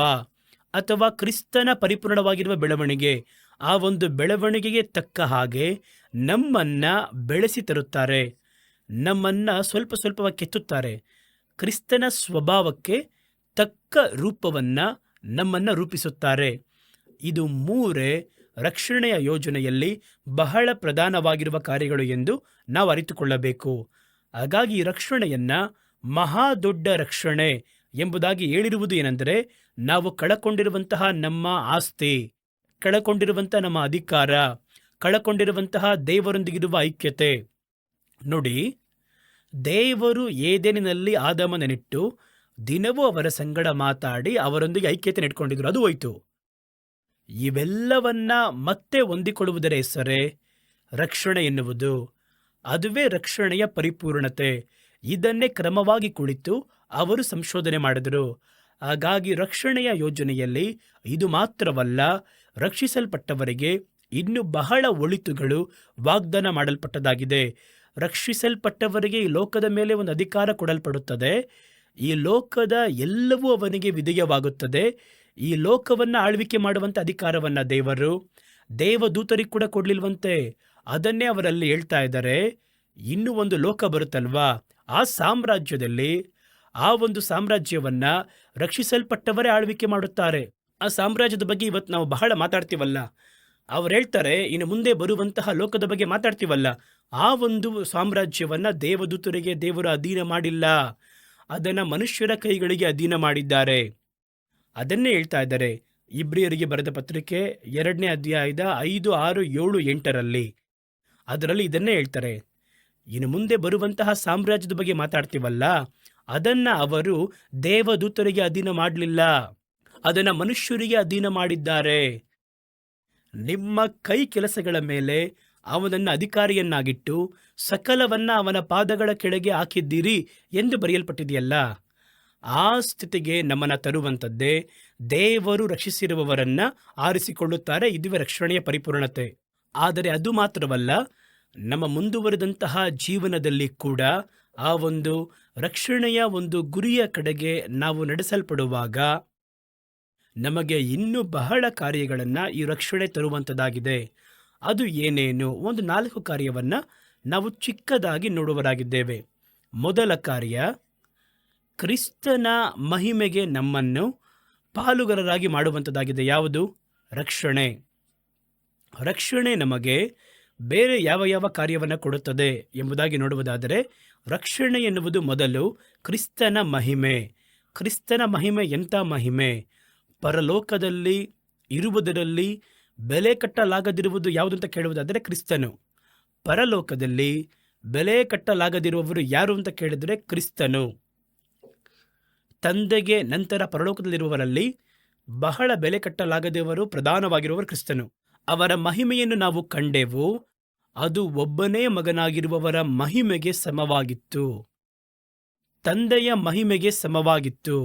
ಅಥವಾ ಕ್ರಿಸ್ತನ ಪರಿಪೂರ್ಣವಾಗಿರುವ ಬೆಳವಣಿಗೆ, ಆ ಒಂದು ಬೆಳವಣಿಗೆಗೆ ತಕ್ಕ ಹಾಗೆ ನಮ್ಮನ್ನ ಬೆಳೆಸಿ ತರುತ್ತಾರೆ. ನಮ್ಮನ್ನ ಸ್ವಲ್ಪ ಸ್ವಲ್ಪವಾಗಿ ಕೆತ್ತುತ್ತಾರೆ. ಕ್ರಿಸ್ತನ ಸ್ವಭಾವಕ್ಕೆ ತಕ್ಕ ರೂಪವನ್ನ ನಮ್ಮನ್ನ ರೂಪಿಸುತ್ತಾರೆ. ಇದು ಮೂರೇ ರಕ್ಷಣೆಯ ಯೋಜನೆಯಲ್ಲಿ ಬಹಳ ಪ್ರಧಾನವಾಗಿರುವ ಕಾರ್ಯಗಳು ಎಂದು ನಾವು ಅರಿತುಕೊಳ್ಳಬೇಕು. ಹಾಗಾಗಿ ಈ ರಕ್ಷಣೆಯನ್ನ ಮಹಾ ದೊಡ್ಡ ರಕ್ಷಣೆ ಎಂಬುದಾಗಿ ಹೇಳಿರುವುದು ಏನೆಂದರೆ, ನಾವು ಕಳಕೊಂಡಿರುವಂತಹ ನಮ್ಮ ಆಸ್ತಿ, ಕಳಕೊಂಡಿರುವಂತಹ ನಮ್ಮ ಅಧಿಕಾರ, ಕಳಕೊಂಡಿರುವಂತಹ ದೇವರೊಂದಿಗಿರುವ ಐಕ್ಯತೆ. ನೋಡಿ, ದೇವರು ಏದೇನಿನಲ್ಲಿ ಆದಾಮನನ್ನಿಟ್ಟು ದಿನವೂ ಅವರ ಸಂಗಡ ಮಾತಾಡಿ ಅವರೊಂದಿಗೆ ಐಕ್ಯತೆ ನೆಟ್ಕೊಂಡಿದ್ರು, ಅದು ಹೋಯ್ತು. ಇವೆಲ್ಲವನ್ನ ಮತ್ತೆ ಹೊಂದಿಕೊಳ್ಳುವುದರ ಹೆಸರೇ ರಕ್ಷಣೆ ಎನ್ನುವುದು. ಅದುವೇ ರಕ್ಷಣೆಯ ಪರಿಪೂರ್ಣತೆ. ಇದನ್ನೇ ಕ್ರಮವಾಗಿ ಕುಳಿತು ಅವರು ಸಂಶೋಧನೆ ಮಾಡಿದರು. ಹಾಗಾಗಿ ರಕ್ಷಣೆಯ ಯೋಜನೆಯಲ್ಲಿ ಇದು ಮಾತ್ರವಲ್ಲ, ರಕ್ಷಿಸಲ್ಪಟ್ಟವರಿಗೆ ಇನ್ನು ಬಹಳ ಒಳಿತುಗಳು ವಾಗ್ದಾನ ಮಾಡಲ್ಪಟ್ಟದಾಗಿದೆ. ರಕ್ಷಿಸಲ್ಪಟ್ಟವರಿಗೆ ಈ ಲೋಕದ ಮೇಲೆ ಒಂದು ಅಧಿಕಾರ ಕೊಡಲ್ಪಡುತ್ತದೆ. ಈ ಲೋಕದ ಎಲ್ಲವೂ ಅವನಿಗೆ ವಿಧೇಯವಾಗುತ್ತದೆ. ಈ ಲೋಕವನ್ನು ಆಳ್ವಿಕೆ ಮಾಡುವಂಥ ಅಧಿಕಾರವನ್ನು ದೇವರು ದೇವದೂತರಿಗೆ ಕೂಡ ಕೊಡಲಿಲ್ವಂತೆ. ಅದನ್ನೇ ಅವರಲ್ಲಿ ಹೇಳ್ತಾ ಇದ್ದಾರೆ. ಇನ್ನೂ ಒಂದು ಲೋಕ ಬರುತ್ತಲ್ವಾ, ಆ ಸಾಮ್ರಾಜ್ಯದಲ್ಲಿ, ಆ ಒಂದು ಸಾಮ್ರಾಜ್ಯವನ್ನ ರಕ್ಷಿಸಲ್ಪಟ್ಟವರೇ ಆಳ್ವಿಕೆ ಮಾಡುತ್ತಾರೆ. ಆ ಸಾಮ್ರಾಜ್ಯದ ಬಗ್ಗೆ ಇವತ್ತು ನಾವು ಬಹಳ ಮಾತಾಡ್ತೀವಲ್ಲ. ಅವ್ರು ಹೇಳ್ತಾರೆ, ಇನ್ನು ಮುಂದೆ ಬರುವಂತಹ ಲೋಕದ ಬಗ್ಗೆ ಮಾತಾಡ್ತೀವಲ್ಲ, ಆ ಒಂದು ಸಾಮ್ರಾಜ್ಯವನ್ನ ದೇವದೂತರಿಗೆ ದೇವರು ಅಧೀನ ಮಾಡಿಲ್ಲ, ಅದನ್ನ ಮನುಷ್ಯರ ಕೈಗಳಿಗೆ ಅಧೀನ ಮಾಡಿದ್ದಾರೆ. ಅದನ್ನೇ ಹೇಳ್ತಾ ಇದ್ದಾರೆ ಇಬ್ರಿಯರಿಗೆ ಬರೆದ ಪತ್ರಿಕೆ 2ನೇ ಅಧ್ಯಾಯದ 5, 6, 7, 8ರಲ್ಲಿ. ಅದರಲ್ಲಿ ಇದನ್ನೇ ಹೇಳ್ತಾರೆ, ಇನ್ನು ಮುಂದೆ ಬರುವಂತಹ ಸಾಮ್ರಾಜ್ಯದ ಬಗ್ಗೆ ಮಾತಾಡ್ತೀವಲ್ಲ, ಅದನ್ನ ಅವರು ದೇವದೂತರಿಗೆ ಅಧೀನ ಮಾಡಲಿಲ್ಲ, ಅದನ್ನ ಮನುಷ್ಯರಿಗೆ ಅಧೀನ ಮಾಡಿದ್ದಾರೆ. ನಿಮ್ಮ ಕೈ ಕೆಲಸಗಳ ಮೇಲೆ ಅವನನ್ನು ಅಧಿಕಾರಿಯನ್ನಾಗಿಟ್ಟು ಸಕಲವನ್ನ ಅವನ ಪಾದಗಳ ಕೆಳಗೆ ಹಾಕಿದ್ದೀರಿ ಎಂದು ಬರೆಯಲ್ಪಟ್ಟಿದೆಯಲ್ಲ. ಆ ಸ್ಥಿತಿಗೆ ನಮ್ಮನ್ನು ತರುವಂಥದ್ದೇ ದೇವರು ರಕ್ಷಿಸಿರುವವರನ್ನ ಆರಿಸಿಕೊಳ್ಳುತ್ತಾರೆ. ಇದುವೇ ರಕ್ಷಣೆಯ ಪರಿಪೂರ್ಣತೆ. ಆದರೆ ಅದು ಮಾತ್ರವಲ್ಲ, ನಮ್ಮ ಮುಂದುವರೆದಂತಹ ಜೀವನದಲ್ಲಿ ಕೂಡ ಆ ಒಂದು ರಕ್ಷಣೆಯ ಒಂದು ಗುರಿಯ ಕಡೆಗೆ ನಾವು ನಡೆಸಲ್ಪಡುವಾಗ ನಮಗೆ ಇನ್ನೂ ಬಹಳ ಕಾರ್ಯಗಳನ್ನು ಈ ರಕ್ಷಣೆ ತರುವಂಥದ್ದಾಗಿದೆ. ಅದು ಏನೇನು? ಒಂದು 4 ಕಾರ್ಯವನ್ನು ನಾವು ಚಿಕ್ಕದಾಗಿ ನೋಡುವರಾಗಿದ್ದೇವೆ. ಮೊದಲ ಕಾರ್ಯ, ಕ್ರಿಸ್ತನ ಮಹಿಮೆಗೆ ನಮ್ಮನ್ನು ಪಾಲುಗಾರರಾಗಿ ಮಾಡುವಂಥದ್ದಾಗಿದೆ. ಯಾವುದು? ರಕ್ಷಣೆ. ರಕ್ಷಣೆ ನಮಗೆ ಬೇರೆ ಯಾವ ಯಾವ ಕಾರ್ಯವನ್ನು ಕೊಡುತ್ತದೆ ಎಂಬುದಾಗಿ ನೋಡುವುದಾದರೆ, ರಕ್ಷಣೆ ಎನ್ನುವುದು ಮೊದಲು ಕ್ರಿಸ್ತನ ಮಹಿಮೆ. ಕ್ರಿಸ್ತನ ಮಹಿಮೆ ಎಂಥ ಮಹಿಮೆ? ಪರಲೋಕದಲ್ಲಿ ಇರುವುದರಲ್ಲಿ ಬೆಲೆ ಕಟ್ಟಲಾಗದಿರುವುದು ಯಾವುದು ಅಂತ ಕೇಳುವುದಾದರೆ ಕ್ರಿಸ್ತನು. ಪರಲೋಕದಲ್ಲಿ ಬೆಲೆ ಕಟ್ಟಲಾಗದಿರುವವರು ಯಾರು ಅಂತ ಕೇಳಿದರೆ ಕ್ರಿಸ್ತನು. ತಂದೆಗೆ ನಂತರ ಪರಲೋಕದಲ್ಲಿರುವವರಲ್ಲಿ ಬಹಳ ಬೆಲೆ ಕಟ್ಟಲಾಗದವರು ಪ್ರಧಾನವಾಗಿರುವವರು ಕ್ರಿಸ್ತನು. ಅವರ ಮಹಿಮೆಯನ್ನು ನಾವು ಕಂಡೆವು. ಅದು ಒಬ್ಬನೇ ಮಗನಾಗಿರುವವರ ಮಹಿಮೆಗೆ ಸಮವಾಗಿತ್ತು, ತಂದೆಯ ಮಹಿಮೆಗೆ ಸಮವಾಗಿತ್ತು.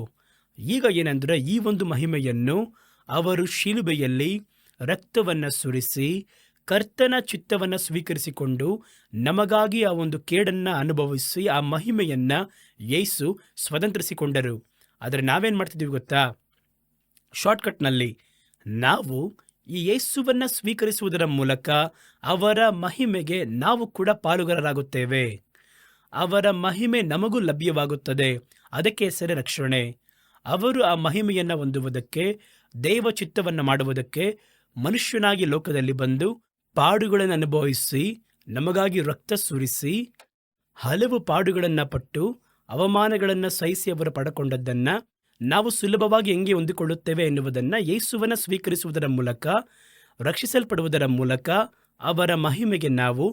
ಈಗ ಏನೆಂದರೆ, ಈ ಒಂದು ಮಹಿಮೆಯನ್ನು ಅವರು ಶಿಲುಬೆಯಲ್ಲಿ ರಕ್ತವನ್ನು ಸುರಿಸಿ ಕರ್ತನ ಚಿತ್ತವನ್ನು ಸ್ವೀಕರಿಸಿಕೊಂಡು ನಮಗಾಗಿ ಆ ಒಂದು ಕೇಡನ್ನು ಅನುಭವಿಸಿ ಆ ಮಹಿಮೆಯನ್ನು ಯೇಸು ಸ್ವತಂತ್ರಿಸಿಕೊಂಡರು. ಆದರೆ ನಾವೇನು ಮಾಡ್ತಿದ್ದೀವಿ ಗೊತ್ತಾ? ಶಾರ್ಟ್ಕಟ್ನಲ್ಲಿ ನಾವು ಈ ಯೇಸುವನ್ನು ಸ್ವೀಕರಿಸುವುದರ ಮೂಲಕ ಅವರ ಮಹಿಮೆಗೆ ನಾವು ಕೂಡ ಪಾಲುಗಾರರಾಗುತ್ತೇವೆ. ಅವರ ಮಹಿಮೆ ನಮಗೂ ಲಭ್ಯವಾಗುತ್ತದೆ. ಅದಕ್ಕೆ ಹೆಸರೇ ರಕ್ಷಣೆ. ಅವರು ಆ ಮಹಿಮೆಯನ್ನು ಹೊಂದುವುದಕ್ಕೆ, ದೇವ ಚಿತ್ತವನ್ನು ಮಾಡುವುದಕ್ಕೆ ಮನುಷ್ಯನಾಗಿ ಲೋಕದಲ್ಲಿ ಬಂದು ಪಾಡುಗಳನ್ನು ಅನುಭವಿಸಿ, ನಮಗಾಗಿ ರಕ್ತ ಸುರಿಸಿ, ಹಲವು ಪಾಡುಗಳನ್ನು ಪಟ್ಟು ಅವಮಾನಗಳನ್ನು ಸಹಿಸಿ ಅವರು ಪಡಕೊಂಡದ್ದನ್ನು ನಾವು ಸುಲಭವಾಗಿ ಹೆಂಗೆ ಹೊಂದಿಕೊಳ್ಳುತ್ತೇವೆ ಎನ್ನುವುದನ್ನು ಯೇಸುವನ್ನು ಸ್ವೀಕರಿಸುವುದರ ಮೂಲಕ, ರಕ್ಷಿಸಲ್ಪಡುವುದರ ಮೂಲಕ ಅವರ ಮಹಿಮೆಗೆ ನಾವು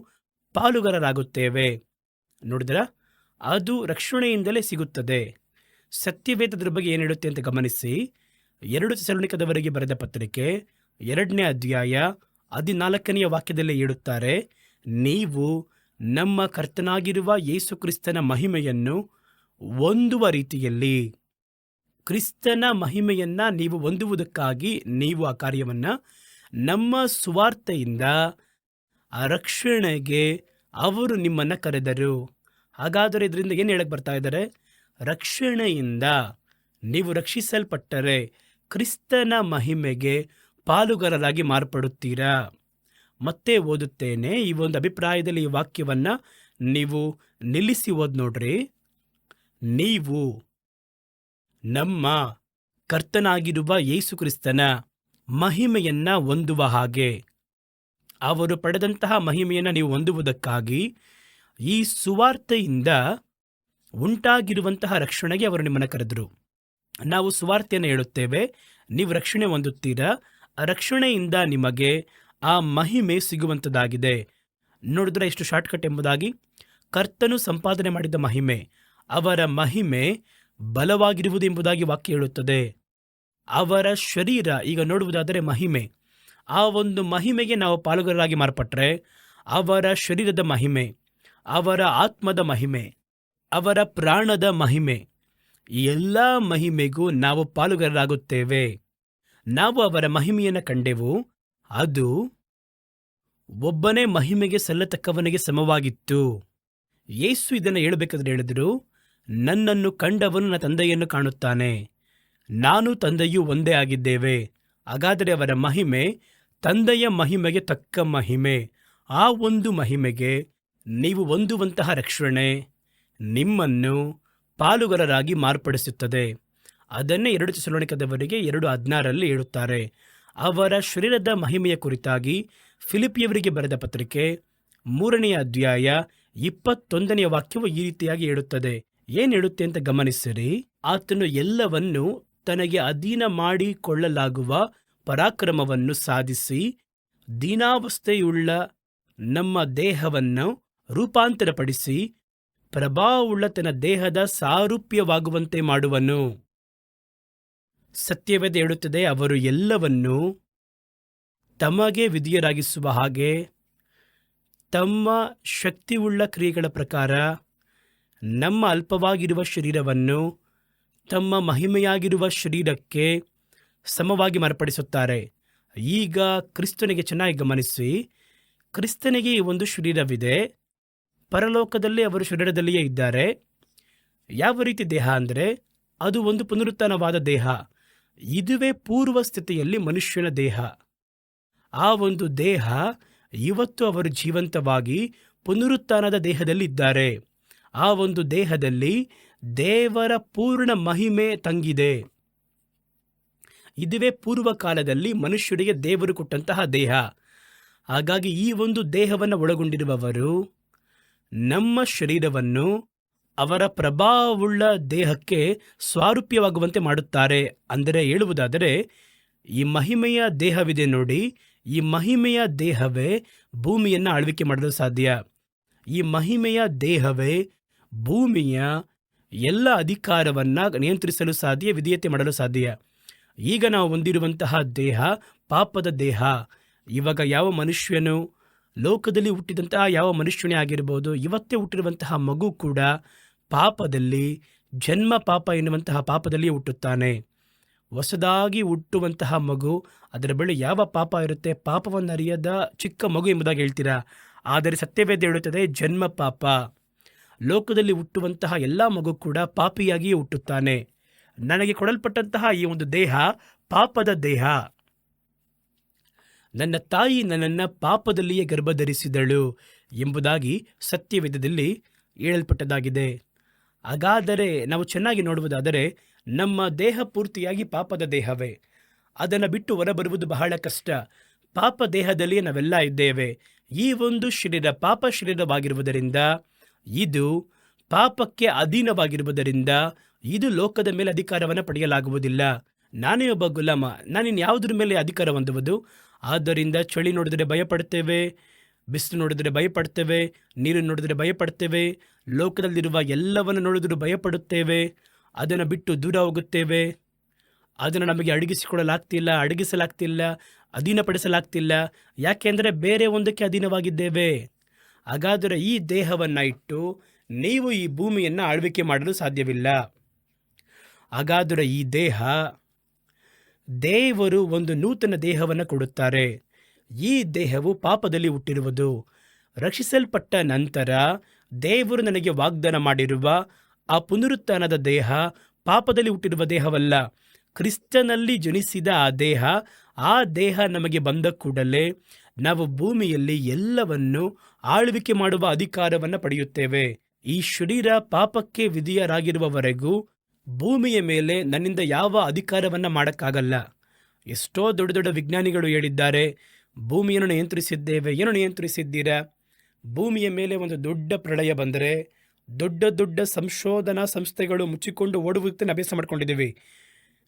ಪಾಲುಗಾರರಾಗುತ್ತೇವೆ. ನೋಡಿದ್ರ, ಅದು ರಕ್ಷಣೆಯಿಂದಲೇ ಸಿಗುತ್ತದೆ. ಸತ್ಯವೇದದ ಬಗ್ಗೆ ಏನು ಹೇಳುತ್ತೆ ಅಂತ ಗಮನಿಸಿ. 2 ಥೆಸಲೋನಿಕದವರಿಗೆ ಬರೆದ ಪತ್ರಿಕೆ 2ನೇ ಅಧ್ಯಾಯ 14ನೇ ವಾಕ್ಯದಲ್ಲಿ ಹೇಳುತ್ತಾರೆ, ನೀವು ನಮ್ಮ ಕರ್ತನಾಗಿರುವ ಯೇಸು ಕ್ರಿಸ್ತನ ಮಹಿಮೆಯನ್ನು ಹೊಂದುವ ರೀತಿಯಲ್ಲಿ, ಕ್ರಿಸ್ತನ ಮಹಿಮೆಯನ್ನು ನೀವು ಹೊಂದುವುದಕ್ಕಾಗಿ ನೀವು ಆ ಕಾರ್ಯವನ್ನು ನಮ್ಮ ಸುವಾರ್ತೆಯಿಂದ ಆ ರಕ್ಷಣೆಗೆ ಅವರು ನಿಮ್ಮನ್ನು ಕರೆದರು. ಹಾಗಾದರೆ ಇದರಿಂದ ಏನು ಹೇಳಕ್ಕೆ ಬರ್ತಾ ಇದ್ದಾರೆ? ರಕ್ಷಣೆಯಿಂದ ನೀವು ರಕ್ಷಿಸಲ್ಪಟ್ಟರೆ ಕ್ರಿಸ್ತನ ಮಹಿಮೆಗೆ ಪಾಲುಗಾರರಾಗಿ ಮಾರ್ಪಡುತ್ತೀರಾ. ಮತ್ತೆ ಓದುತ್ತೇನೆ. ಈ ಒಂದು ಅಭಿಪ್ರಾಯದಲ್ಲಿ ಈ ವಾಕ್ಯವನ್ನು ನೀವು ನಿಲ್ಲಿಸಿ ಓದ್ ನೋಡ್ರಿ. ನೀವು ನಮ್ಮ ಕರ್ತನಾಗಿರುವ ಯೇಸು ಕ್ರಿಸ್ತನ ಮಹಿಮೆಯನ್ನು ಹೊಂದುವ ಹಾಗೆ, ಅವರು ಪಡೆದಂತಹ ಮಹಿಮೆಯನ್ನು ನೀವು ಹೊಂದುವುದಕ್ಕಾಗಿ ಈ ಸುವಾರ್ತೆಯಿಂದ ಉಂಟಾಗಿರುವಂತಹ ರಕ್ಷಣೆಗೆ ಅವರು ನಿಮ್ಮನ್ನು ಕರೆದರು. ನಾವು ಸುವಾರ್ತೆಯನ್ನು ಹೇಳುತ್ತೇವೆ, ನೀವು ರಕ್ಷಣೆ ಹೊಂದುತ್ತೀರಾ. ಆ ರಕ್ಷಣೆಯಿಂದ ನಿಮಗೆ ಆ ಮಹಿಮೆ ಸಿಗುವಂಥದ್ದಾಗಿದೆ. ನೋಡಿದ್ರೆ ಎಷ್ಟು ಶಾರ್ಟ್ಕಟ್ ಎಂಬುದಾಗಿ, ಕರ್ತನು ಸಂಪಾದನೆ ಮಾಡಿದ ಮಹಿಮೆ, ಅವರ ಮಹಿಮೆ ಬಲವಾಗಿರುವುದು ಎಂಬುದಾಗಿ ವಾಕ್ಯ ಹೇಳುತ್ತದೆ. ಅವರ ಶರೀರ ಈಗ ನೋಡುವುದಾದರೆ ಮಹಿಮೆ, ಆ ಒಂದು ಮಹಿಮೆಗೆ ನಾವು ಪಾಲುಗಾರರಾಗಿ ಮಾರ್ಪಟ್ಟರೆ ಅವರ ಶರೀರದ ಮಹಿಮೆ, ಅವರ ಆತ್ಮದ ಮಹಿಮೆ, ಅವರ ಪ್ರಾಣದ ಮಹಿಮೆ, ಈ ಎಲ್ಲ ಮಹಿಮೆಗೂ ನಾವು ಪಾಲುಗಾರರಾಗುತ್ತೇವೆ. ನಾವು ಅವರ ಮಹಿಮೆಯನ್ನು ಕಂಡೆವು. ಅದು ಒಬ್ಬನೇ ಮಹಿಮೆಗೆ ಸಲ್ಲತಕ್ಕವನಿಗೆ ಸಮವಾಗಿತ್ತು. ಯೇಸು ಇದನ್ನು ಹೇಳಬೇಕಾದ್ರೆ ಹೇಳಿದರು, ನನ್ನನ್ನು ಕಂಡವನು ನನ್ನ ತಂದೆಯನ್ನು ಕಾಣುತ್ತಾನೆ, ನಾನು ತಂದೆಯೂ ಒಂದೇ ಆಗಿದ್ದೇವೆ. ಹಾಗಾದರೆ ಅವರ ಮಹಿಮೆ ತಂದೆಯ ಮಹಿಮೆಗೆ ತಕ್ಕ ಮಹಿಮೆ. ಆ ಒಂದು ಮಹಿಮೆಗೆ ನೀವು ಹೊಂದುವಂತಹ ರಕ್ಷಣೆ ನಿಮ್ಮನ್ನು ಪಾಲುಗಾರರಾಗಿ ಮಾರ್ಪಡಿಸುತ್ತದೆ. ಅದನ್ನೇ 2 ಥೆಸಲೋನಿಕದವರಿಗೆ 2:16 ಹೇಳುತ್ತಾರೆ. ಅವರ ಶರೀರದ ಮಹಿಮೆಯ ಕುರಿತಾಗಿ ಫಿಲಿಪಿಯವರಿಗೆ ಬರೆದ ಪತ್ರಿಕೆ 3ನೇ ಅಧ್ಯಾಯ 21ನೇ ವಾಕ್ಯವು ಈ ರೀತಿಯಾಗಿ ಹೇಳುತ್ತದೆ. ಏನು ಹೇಳುತ್ತೆ ಅಂತ ಗಮನಿಸಿರಿ. ಆತನು ಎಲ್ಲವನ್ನು ತನಗೆ ಅಧೀನ ಮಾಡಿಕೊಳ್ಳಲಾಗುವ ಪರಾಕ್ರಮವನ್ನು ಸಾಧಿಸಿ, ದೀನಾವಸ್ಥೆಯುಳ್ಳ ನಮ್ಮ ದೇಹವನ್ನು ರೂಪಾಂತರಪಡಿಸಿ, ಪ್ರಭಾವವುಳ್ಳ ತನ್ನ ದೇಹದ ಸಾರೂಪ್ಯವಾಗುವಂತೆ ಮಾಡುವನು. ಸತ್ಯವೇದ ಹೇಳುತ್ತದೆ, ಅವರು ಎಲ್ಲವನ್ನೂ ತಮಗೆ ವಿಧಿಯರಾಗಿಸುವ ಹಾಗೆ ತಮ್ಮ ಶಕ್ತಿಯುಳ್ಳ ಕ್ರಿಯೆಗಳ ಪ್ರಕಾರ ನಮ್ಮ ಅಲ್ಪವಾಗಿರುವ ಶರೀರವನ್ನು ತಮ್ಮ ಮಹಿಮೆಯಾಗಿರುವ ಶರೀರಕ್ಕೆ ಸಮವಾಗಿ ಮಾರ್ಪಡಿಸುತ್ತಾರೆ. ಈಗ ಕ್ರಿಸ್ತನಿಗೆ ಚೆನ್ನಾಗಿ ಗಮನಿಸಿ. ಕ್ರಿಸ್ತನಿಗೆ ಈ ಒಂದು ಶರೀರವಿದೆ. ಪರಲೋಕದಲ್ಲಿ ಅವರು ಶರೀರದಲ್ಲಿಯೇ ಇದ್ದಾರೆ. ಯಾವ ರೀತಿ ದೇಹ ಅಂದರೆ ಅದು ಒಂದು ಪುನರುತ್ಥಾನವಾದ ದೇಹ. ಇದುವೇ ಪೂರ್ವ ಸ್ಥಿತಿಯಲ್ಲಿ ಮನುಷ್ಯನ ದೇಹ. ಆ ಒಂದು ದೇಹ ಇವತ್ತು ಅವರು ಜೀವಂತವಾಗಿ ಪುನರುತ್ಥಾನದ ದೇಹದಲ್ಲಿ ಇದ್ದಾರೆ. ಆ ಒಂದು ದೇಹದಲ್ಲಿ ದೇವರ ಪೂರ್ಣ ಮಹಿಮೆ ತಂಗಿದೆ. ಇದುವೇ ಪೂರ್ವ ಕಾಲದಲ್ಲಿ ಮನುಷ್ಯರಿಗೆ ದೇವರು ಕೊಟ್ಟಂತಹ ದೇಹ. ಹಾಗಾಗಿ ಈ ಒಂದು ದೇಹವನ್ನು ಒಳಗೊಂಡಿರುವವರು ನಮ್ಮ ಶರೀರವನ್ನು ಅವರ ಪ್ರಭಾವವುಳ್ಳ ದೇಹಕ್ಕೆ ಸ್ವಾರೂಪ್ಯವಾಗುವಂತೆ ಮಾಡುತ್ತಾರೆ. ಅಂದರೆ ಹೇಳುವುದಾದರೆ, ಈ ಮಹಿಮೆಯ ದೇಹವಿದೆ ನೋಡಿ, ಈ ಮಹಿಮೆಯ ದೇಹವೇ ಭೂಮಿಯನ್ನು ಆಳ್ವಿಕೆ ಮಾಡಲು ಸಾಧ್ಯ. ಈ ಮಹಿಮೆಯ ದೇಹವೇ ಭೂಮಿಯ ಎಲ್ಲ ಅಧಿಕಾರವನ್ನು ನಿಯಂತ್ರಿಸಲು ಸಾಧ್ಯ, ವಿಧೇಯತೆ ಮಾಡಲು ಸಾಧ್ಯ. ಈಗ ನಾವು ಹೊಂದಿರುವಂತಹ ದೇಹ ಪಾಪದ ದೇಹ. ಇವಾಗ ಯಾವ ಮನುಷ್ಯನು ಲೋಕದಲ್ಲಿ ಹುಟ್ಟಿದಂತಹ ಯಾವ ಮನುಷ್ಯನೇ ಆಗಿರ್ಬೋದು, ಇವತ್ತೇ ಹುಟ್ಟಿರುವಂತಹ ಮಗು ಕೂಡ ಪಾಪದಲ್ಲಿ, ಜನ್ಮ ಪಾಪ ಎನ್ನುವಂತಹ ಪಾಪದಲ್ಲಿ ಹುಟ್ಟುತ್ತಾನೆ. ಹೊಸದಾಗಿ ಹುಟ್ಟುವಂತಹ ಮಗು, ಅದರ ಬಳಿ ಯಾವ ಪಾಪ ಇರುತ್ತೆ? ಪಾಪವನ್ನು ಅರಿಯದ ಚಿಕ್ಕ ಮಗು ಎಂಬುದಾಗಿ ಹೇಳ್ತೀರಾ. ಆದರೆ ಸತ್ಯವೇದ ಹೇಳುತ್ತದೆ, ಜನ್ಮ ಪಾಪ. ಲೋಕದಲ್ಲಿ ಹುಟ್ಟುವಂತಹ ಎಲ್ಲ ಮಗು ಕೂಡ ಪಾಪಿಯಾಗಿಯೇ ಹುಟ್ಟುತ್ತಾನೆ. ನನಗೆ ಕೊಡಲ್ಪಟ್ಟಂತಹ ಈ ಒಂದು ದೇಹ ಪಾಪದ ದೇಹ. ನನ್ನ ತಾಯಿ ನನ್ನನ್ನು ಪಾಪದಲ್ಲಿಯೇ ಗರ್ಭಧರಿಸಿದಳು ಎಂಬುದಾಗಿ ಸತ್ಯವೇದದಲ್ಲಿ ಹೇಳಲ್ಪಟ್ಟದಾಗಿದೆ. ಹಾಗಾದರೆ ನಾವು ಚೆನ್ನಾಗಿ ನೋಡುವುದಾದರೆ ನಮ್ಮ ದೇಹ ಪೂರ್ತಿಯಾಗಿ ಪಾಪದ ದೇಹವೇ. ಅದನ್ನು ಬಿಟ್ಟು ಹೊರಬರುವುದು ಬಹಳ ಕಷ್ಟ. ಪಾಪ ದೇಹದಲ್ಲಿ ನಾವೆಲ್ಲ ಇದ್ದೇವೆ. ಈ ಒಂದು ಶರೀರ ಪಾಪ ಶರೀರವಾಗಿರುವುದರಿಂದ, ಇದು ಪಾಪಕ್ಕೆ ಅಧೀನವಾಗಿರುವುದರಿಂದ, ಇದು ಲೋಕದ ಮೇಲೆ ಅಧಿಕಾರವನ್ನು ಪಡೆಯಲಾಗುವುದಿಲ್ಲ. ನಾನೇ ಒಬ್ಬ ಗುಲಾಮ, ನಾನಿನ್ನು ಯಾವುದ್ರ ಮೇಲೆ ಅಧಿಕಾರ ಹೊಂದುವುದು? ಆದ್ದರಿಂದ ಚಳಿ ನೋಡಿದರೆ ಭಯಪಡ್ತೇವೆ, ಬಿಸಿಲು ನೋಡಿದರೆ ಭಯಪಡ್ತೇವೆ, ನೀರು ನೋಡಿದರೆ ಭಯಪಡ್ತೇವೆ, ಲೋಕದಲ್ಲಿರುವ ಎಲ್ಲವನ್ನು ನೋಡಿದರೂ ಭಯಪಡುತ್ತೇವೆ. ಅದನ್ನು ಬಿಟ್ಟು ದೂರ ಹೋಗುತ್ತೇವೆ. ಅದನ್ನು ನಮಗೆ ಅಡಗಿಸಲಾಗ್ತಿಲ್ಲ, ಅಧೀನಪಡಿಸಲಾಗ್ತಿಲ್ಲ. ಯಾಕೆಂದರೆ ಬೇರೆ ಒಂದಕ್ಕೆ ಅಧೀನವಾಗಿದ್ದೇವೆ. ಹಾಗಾದರೆ ಈ ದೇಹವನ್ನು ಇಟ್ಟು ನೀವು ಈ ಭೂಮಿಯನ್ನು ಆಳ್ವಿಕೆ ಮಾಡಲು ಸಾಧ್ಯವಿಲ್ಲ. ಹಾಗಾದರೆ ಈ ದೇವರು ಒಂದು ನೂತನ ದೇಹವನ್ನು ಕೊಡುತ್ತಾರೆ. ಈ ದೇಹವು ಪಾಪದಲ್ಲಿ ಹುಟ್ಟಿರುವುದು. ರಕ್ಷಿಸಲ್ಪಟ್ಟ ನಂತರ ದೇವರು ನನಗೆ ವಾಗ್ದಾನ ಮಾಡಿರುವ ಆ ಪುನರುತ್ಥಾನದ ದೇಹ ಪಾಪದಲ್ಲಿ ಹುಟ್ಟಿರುವ ದೇಹವಲ್ಲ. ಕ್ರಿಸ್ತನಲ್ಲಿ ಜನಿಸಿದ ಆ ದೇಹ ನಮಗೆ ಬಂದ ಕೂಡಲೇ ನಾವು ಭೂಮಿಯಲ್ಲಿ ಎಲ್ಲವನ್ನು ಆಳ್ವಿಕೆ ಮಾಡುವ ಅಧಿಕಾರವನ್ನು ಪಡೆಯುತ್ತೇವೆ. ಈ ಶರೀರ ಪಾಪಕ್ಕೆ ವಿಧಿಯರಾಗಿರುವವರೆಗೂ ಭೂಮಿಯ ಮೇಲೆ ನನ್ನಿಂದ ಯಾವ ಅಧಿಕಾರವನ್ನು ಮಾಡೋಕ್ಕಾಗಲ್ಲ. ಎಷ್ಟೋ ದೊಡ್ಡ ದೊಡ್ಡ ವಿಜ್ಞಾನಿಗಳು ಹೇಳಿದ್ದಾರೆ, ಭೂಮಿಯನ್ನು ನಿಯಂತ್ರಿಸಿದ್ದೇವೆ. ಏನು ನಿಯಂತ್ರಿಸಿದ್ದೀರಾ? ಭೂಮಿಯ ಮೇಲೆ ಒಂದು ದೊಡ್ಡ ಪ್ರಳಯ ಬಂದರೆ ದೊಡ್ಡ ದೊಡ್ಡ ಸಂಶೋಧನಾ ಸಂಸ್ಥೆಗಳು ಮುಚ್ಚಿಕೊಂಡು ಓಡುವುದಕ್ಕೆ ಅಭ್ಯಾಸ ಮಾಡ್ಕೊಂಡಿದ್ದೀವಿ.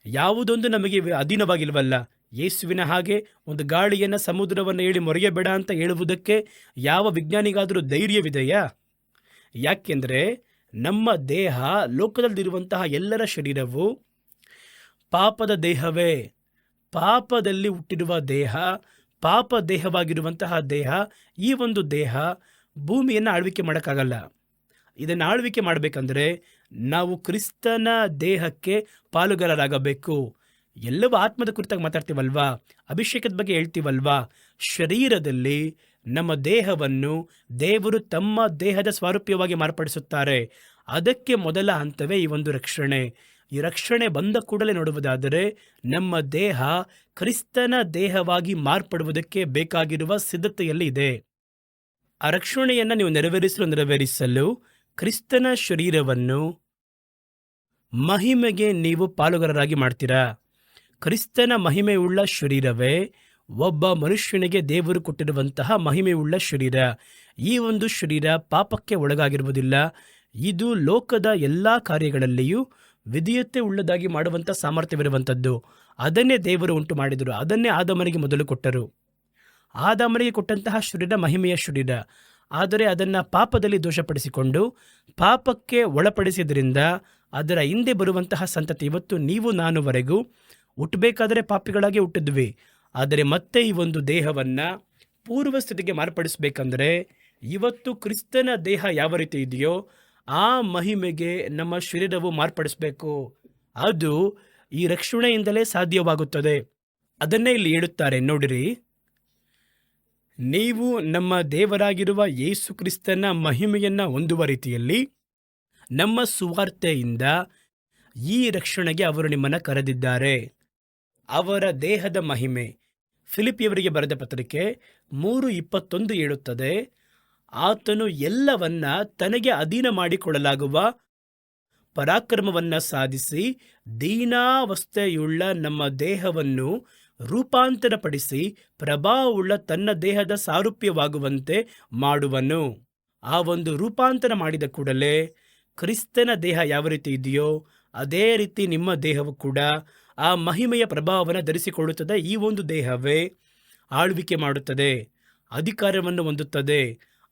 ಯಾವುದೊಂದು ನಮಗೆ ಅಧೀನವಾಗಿಲ್ವಲ್ಲ. ಯೇಸುವಿನ ಹಾಗೆ ಒಂದು ಗಾಳಿಯನ್ನು, ಸಮುದ್ರವನ್ನು ಹೇಳಿ ಮೊರೆಯಬೇಡ ಅಂತ ಹೇಳುವುದಕ್ಕೆ ಯಾವ ವಿಜ್ಞಾನಿಗಾದರೂ ಧೈರ್ಯವಿದೆಯಾ? ಯಾಕೆಂದರೆ ನಮ್ಮ ದೇಹ, ಲೋಕದಲ್ಲಿರುವಂತಹ ಎಲ್ಲರ ಶರೀರವು ಪಾಪದ ದೇಹವೇ. ಪಾಪದಲ್ಲಿ ಹುಟ್ಟಿರುವ ದೇಹ, ಪಾಪ ದೇಹವಾಗಿರುವಂತಹ ದೇಹ, ಈ ಒಂದು ದೇಹ ಭೂಮಿಯನ್ನು ಆಳ್ವಿಕೆ ಮಾಡೋಕ್ಕಾಗಲ್ಲ. ಇದನ್ನು ಆಳ್ವಿಕೆ ಮಾಡಬೇಕಂದ್ರೆ ನಾವು ಕ್ರಿಸ್ತನ ದೇಹಕ್ಕೆ ಪಾಲುಗಾರರಾಗಬೇಕು. ಎಲ್ಲವೂ ಆತ್ಮದ ಕುರಿತಾಗಿ ಮಾತಾಡ್ತೀವಲ್ವಾ, ಅಭಿಷೇಕದ ಬಗ್ಗೆ ಹೇಳ್ತೀವಲ್ವಾ. ಶರೀರದಲ್ಲಿ ನಮ್ಮ ದೇಹವನ್ನು ದೇವರು ತಮ್ಮ ದೇಹದ ಸ್ವಾರೂಪ್ಯವಾಗಿ ಮಾರ್ಪಡಿಸುತ್ತಾರೆ. ಅದಕ್ಕೆ ಮೊದಲ ಹಂತವೇ ಈ ಒಂದು ರಕ್ಷಣೆ. ಈ ರಕ್ಷಣೆ ಬಂದ ಕೂಡಲೇ ನೋಡುವುದಾದರೆ ನಮ್ಮ ದೇಹ ಕ್ರಿಸ್ತನ ದೇಹವಾಗಿ ಮಾರ್ಪಡುವುದಕ್ಕೆ ಬೇಕಾಗಿರುವ ಸಿದ್ಧತೆಯಲ್ಲಿ ಇದೆ. ಆ ರಕ್ಷಣೆಯನ್ನು ನೀವು ನೆರವೇರಿಸಲು ಕ್ರಿಸ್ತನ ಶರೀರವನ್ನು ಮಹಿಮೆಗೆ ನೀವು ಪಾಲುಗಾರರಾಗಿ ಮಾಡ್ತೀರಾ. ಕ್ರಿಸ್ತನ ಮಹಿಮೆಯುಳ್ಳ ಶರೀರವೇ ಒಬ್ಬ ಮನುಷ್ಯನಿಗೆ ದೇವರು ಕೊಟ್ಟಿರುವಂತಹ ಮಹಿಮೆಯುಳ್ಳ ಶರೀರ. ಈ ಒಂದು ಶರೀರ ಪಾಪಕ್ಕೆ ಒಳಗಾಗಿರುವುದಿಲ್ಲ. ಇದು ಲೋಕದ ಎಲ್ಲ ಕಾರ್ಯಗಳಲ್ಲಿಯೂ ವಿಧೇಯತೆ ಉಳ್ಳದಾಗಿ ಮಾಡುವಂಥ ಸಾಮರ್ಥ್ಯವಿರುವಂಥದ್ದು. ಅದನ್ನೇ ದೇವರು ಉಂಟು ಮಾಡಿದರು. ಅದನ್ನೇ ಆದಾಮನಿಗೆ ಮೊದಲು ಕೊಟ್ಟರು. ಆದಾಮನಿಗೆ ಕೊಟ್ಟಂತಹ ಶರೀರ ಮಹಿಮೆಯ ಶರೀರ. ಆದರೆ ಅದನ್ನು ಪಾಪದಲ್ಲಿ ದೋಷಪಡಿಸಿಕೊಂಡು ಪಾಪಕ್ಕೆ ಒಳಪಡಿಸಿದ್ರಿಂದ ಅದರ ಹಿಂದೆ ಬರುವಂತಹ ಸಂತತಿ, ಇವತ್ತು ನೀವು ನಾನುವರೆಗೂ ಹುಟ್ಟಬೇಕಾದರೆ ಪಾಪಿಗಳಾಗಿ ಹುಟ್ಟಿದ್ವಿ. ಆದರೆ ಮತ್ತೆ ಈ ಒಂದು ದೇಹವನ್ನು ಪೂರ್ವ ಸ್ಥಿತಿಗೆ ಮಾರ್ಪಡಿಸಬೇಕಂದ್ರೆ ಇವತ್ತು ಕ್ರಿಸ್ತನ ದೇಹ ಯಾವ ರೀತಿ ಇದೆಯೋ ಆ ಮಹಿಮೆಗೆ ನಮ್ಮ ಶರೀರವು ಮಾರ್ಪಡಿಸಬೇಕು. ಅದು ಈ ರಕ್ಷಣೆಯಿಂದಲೇ ಸಾಧ್ಯವಾಗುತ್ತದೆ. ಅದನ್ನೇ ಇಲ್ಲಿ ಹೇಳುತ್ತಾರೆ ನೋಡಿರಿ, ನೀವು ನಮ್ಮ ದೇವರಾಗಿರುವ ಯೇಸು ಕ್ರಿಸ್ತನ ಮಹಿಮೆಯನ್ನು ಹೊಂದುವ ರೀತಿಯಲ್ಲಿ ನಮ್ಮ ಸುವಾರ್ತೆಯಿಂದ ಈ ರಕ್ಷಣೆಗೆ ಅವರು ನಿಮ್ಮನ್ನು ಕರೆದಿದ್ದಾರೆ. ಅವರ ದೇಹದ ಮಹಿಮೆ. ಫಿಲಿಪಿಯವರಿಗೆ ಬರೆದ ಪತ್ರಿಕೆ 3:21 ಹೇಳುತ್ತದೆ, ಆತನು ಎಲ್ಲವನ್ನ ತನಗೆ ಅಧೀನ ಮಾಡಿಕೊಳ್ಳಲಾಗುವ ಪರಾಕ್ರಮವನ್ನು ಸಾಧಿಸಿ ದೀನಾವಸ್ಥೆಯುಳ್ಳ ನಮ್ಮ ದೇಹವನ್ನು ರೂಪಾಂತರಪಡಿಸಿ ಪ್ರಭಾವವುಳ್ಳ ತನ್ನ ದೇಹದ ಸಾರೂಪ್ಯವಾಗುವಂತೆ ಮಾಡುವನು. ಆ ಒಂದು ರೂಪಾಂತರ ಮಾಡಿದ ಕೂಡಲೇ ಕ್ರಿಸ್ತನ ದೇಹ ಯಾವ ರೀತಿ ಇದೆಯೋ ಅದೇ ರೀತಿ ನಿಮ್ಮ ದೇಹವು ಕೂಡ ಆ ಮಹಿಮೆಯ ಪ್ರಭಾವವನ್ನು ಧರಿಸಿಕೊಳ್ಳುತ್ತದೆ. ಈ ಒಂದು ದೇಹವೇ ಆಳ್ವಿಕೆ ಮಾಡುತ್ತದೆ, ಅಧಿಕಾರವನ್ನು ಹೊಂದುತ್ತದೆ.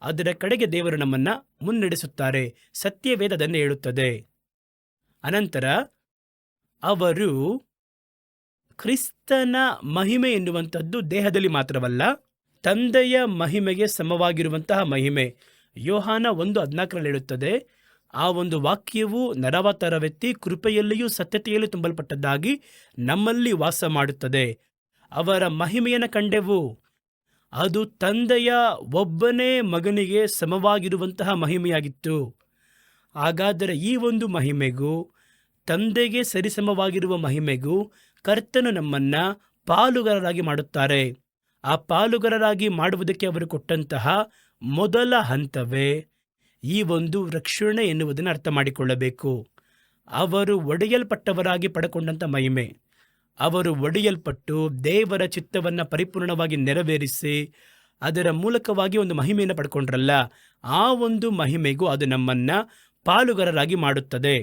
ಅದರ ಕಡೆಗೆ ದೇವರು ನಮ್ಮನ್ನು ಮುನ್ನಡೆಸುತ್ತಾರೆ. ಸತ್ಯವೇದ ಅದನ್ನು ಹೇಳುತ್ತದೆ. ಅನಂತರ ಅವರು ಕ್ರಿಸ್ತನ ಮಹಿಮೆ ಎನ್ನುವಂಥದ್ದು ದೇಹದಲ್ಲಿ ಮಾತ್ರವಲ್ಲ, ತಂದೆಯ ಮಹಿಮೆಗೆ ಸಮವಾಗಿರುವಂತಹ ಮಹಿಮೆ. ಯೋಹಾನ 1:14 ಹೇಳುತ್ತದೆ, ಆ ಒಂದು ವಾಕ್ಯವು ನರವತಾರವೆತ್ತಿ ಕೃಪೆಯಲ್ಲಿಯೂ ಸತ್ಯತೆಯಲ್ಲೂ ತುಂಬಲ್ಪಟ್ಟದ್ದಾಗಿ ನಮ್ಮಲ್ಲಿ ವಾಸ ಮಾಡುತ್ತದೆ. ಅವರ ಮಹಿಮೆಯನ್ನು ಕಂಡೆವು. ಅದು ತಂದೆಯ ಒಬ್ಬನೇ ಮಗನಿಗೆ ಸಮವಾಗಿರುವಂತಹ ಮಹಿಮೆಯಾಗಿತ್ತು. ಹಾಗಾದರೆ ಈ ಒಂದು ಮಹಿಮೆಗೂ ತಂದೆಗೆ ಸರಿಸಮವಾಗಿರುವ ಮಹಿಮೆಗೂ ಕರ್ತನು ನಮ್ಮನ್ನು ಪಾಲುಗಾರರಾಗಿ ಮಾಡುತ್ತಾರೆ. ಆ ಪಾಲುಗಾರರಾಗಿ ಮಾಡುವುದಕ್ಕೆ ಅವರು ಕೊಟ್ಟಂತಹ ಮೊದಲ ಹಂತವೇ ಈ ಒಂದು ರಕ್ಷಣೆ ಎನ್ನುವುದನ್ನು ಅರ್ಥ ಮಾಡಿಕೊಳ್ಳಬೇಕು. ಅವರು ಒಡೆಯಲ್ಪಟ್ಟವರಾಗಿ ಪಡ್ಕೊಂಡಂಥ ಮಹಿಮೆ, ಅವರು ಒಡೆಯಲ್ಪಟ್ಟು ದೇವರ ಚಿತ್ತವನ್ನು ಪರಿಪೂರ್ಣವಾಗಿ ನೆರವೇರಿಸಿ ಅದರ ಮೂಲಕವಾಗಿ ಒಂದು ಮಹಿಮೆಯನ್ನು ಪಡ್ಕೊಂಡ್ರಲ್ಲ, ಆ ಒಂದು ಮಹಿಮೆಗೂ ಅದು ನಮ್ಮನ್ನು ಪಾಲುಗಾರರಾಗಿ ಮಾಡುತ್ತದೆ.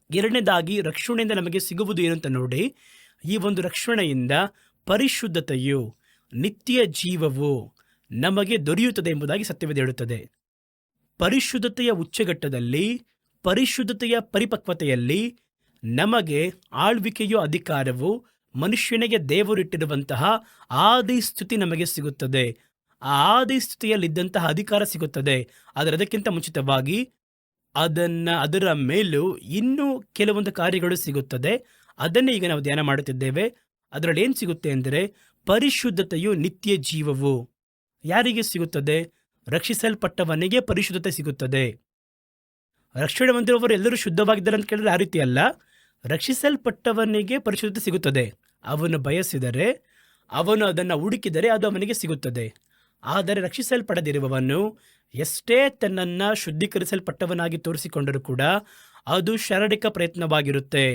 ಎರಡನೇದಾಗಿ ರಕ್ಷಣೆಯಿಂದ ನಮಗೆ ಸಿಗುವುದು ಏನು ಅಂತ ನೋಡಿ. ಈ ಒಂದು ರಕ್ಷಣೆಯಿಂದ ಪರಿಶುದ್ಧತೆಯು, ನಿತ್ಯ ಜೀವವು ನಮಗೆ ದೊರೆಯುತ್ತದೆ ಎಂಬುದಾಗಿ ಸತ್ಯವೇದ ಹೇಳುತ್ತದೆ. ಪರಿಶುದ್ಧತೆಯ ಉಚ್ಚಘಟ್ಟದಲ್ಲಿ, ಪರಿಶುದ್ಧತೆಯ ಪರಿಪಕ್ವತೆಯಲ್ಲಿ ನಮಗೆ ಆಳ್ವಿಕೆಯೋ ಅಧಿಕಾರವು ಮನುಷ್ಯನಿಗೆ ದೇವರಿಟ್ಟಿರುವಂತಹ ಆದಿ ಸ್ತುತಿ ನಮಗೆ ಸಿಗುತ್ತದೆ. ಆ ಆದಿ ಸ್ತುತಿಯಲ್ಲಿದ್ದಂತಹ ಅಧಿಕಾರ ಸಿಗುತ್ತದೆ. ಆದರೆ ಅದಕ್ಕಿಂತ ಮುಂಚಿತವಾಗಿ ಅದರ ಮೇಲೂ ಇನ್ನೂ ಕೆಲವೊಂದು ಕಾರ್ಯಗಳು ಸಿಗುತ್ತದೆ. ಅದನ್ನೇ ಈಗ ನಾವು ಧ್ಯಾನ ಮಾಡುತ್ತಿದ್ದೇವೆ. ಅದರಲ್ಲಿ ಏನು ಸಿಗುತ್ತೆ ಅಂದರೆ ಪರಿಶುದ್ಧತೆಯು ನಿತ್ಯ ಜೀವವು ಯಾರಿಗೆ ಸಿಗುತ್ತದೆ? ರಕ್ಷಿಸಲ್ಪಟ್ಟವನಿಗೆ ಪರಿಶುದ್ಧತೆ ಸಿಗುತ್ತದೆ. ರಕ್ಷಣೆ ಹೊಂದಿರುವವರು ಎಲ್ಲರೂ ಶುದ್ಧವಾಗಿದ್ದಾರೆ ಅಂತ ಕೇಳಿದ್ರೆ ಆ ರೀತಿ ಅಲ್ಲ. ರಕ್ಷಿಸಲ್ಪಟ್ಟವನಿಗೆ ಪರಿಶುದ್ಧತೆ ಸಿಗುತ್ತದೆ. ಅವನು ಬಯಸಿದರೆ, ಅವನು ಅದನ್ನು ಹುಡುಕಿದರೆ ಅದು ಅವನಿಗೆ ಸಿಗುತ್ತದೆ. ಆದರೆ ರಕ್ಷಿಸಲ್ಪಡದಿರುವವನು ಎಷ್ಟೇ ತನ್ನನ್ನು ಶುದ್ಧೀಕರಿಸಲ್ಪಟ್ಟವನಾಗಿ ತೋರಿಸಿಕೊಂಡರೂ ಕೂಡ ಅದು ಶಾರೀರಿಕ ಪ್ರಯತ್ನವಾಗಿರುತ್ತೆ.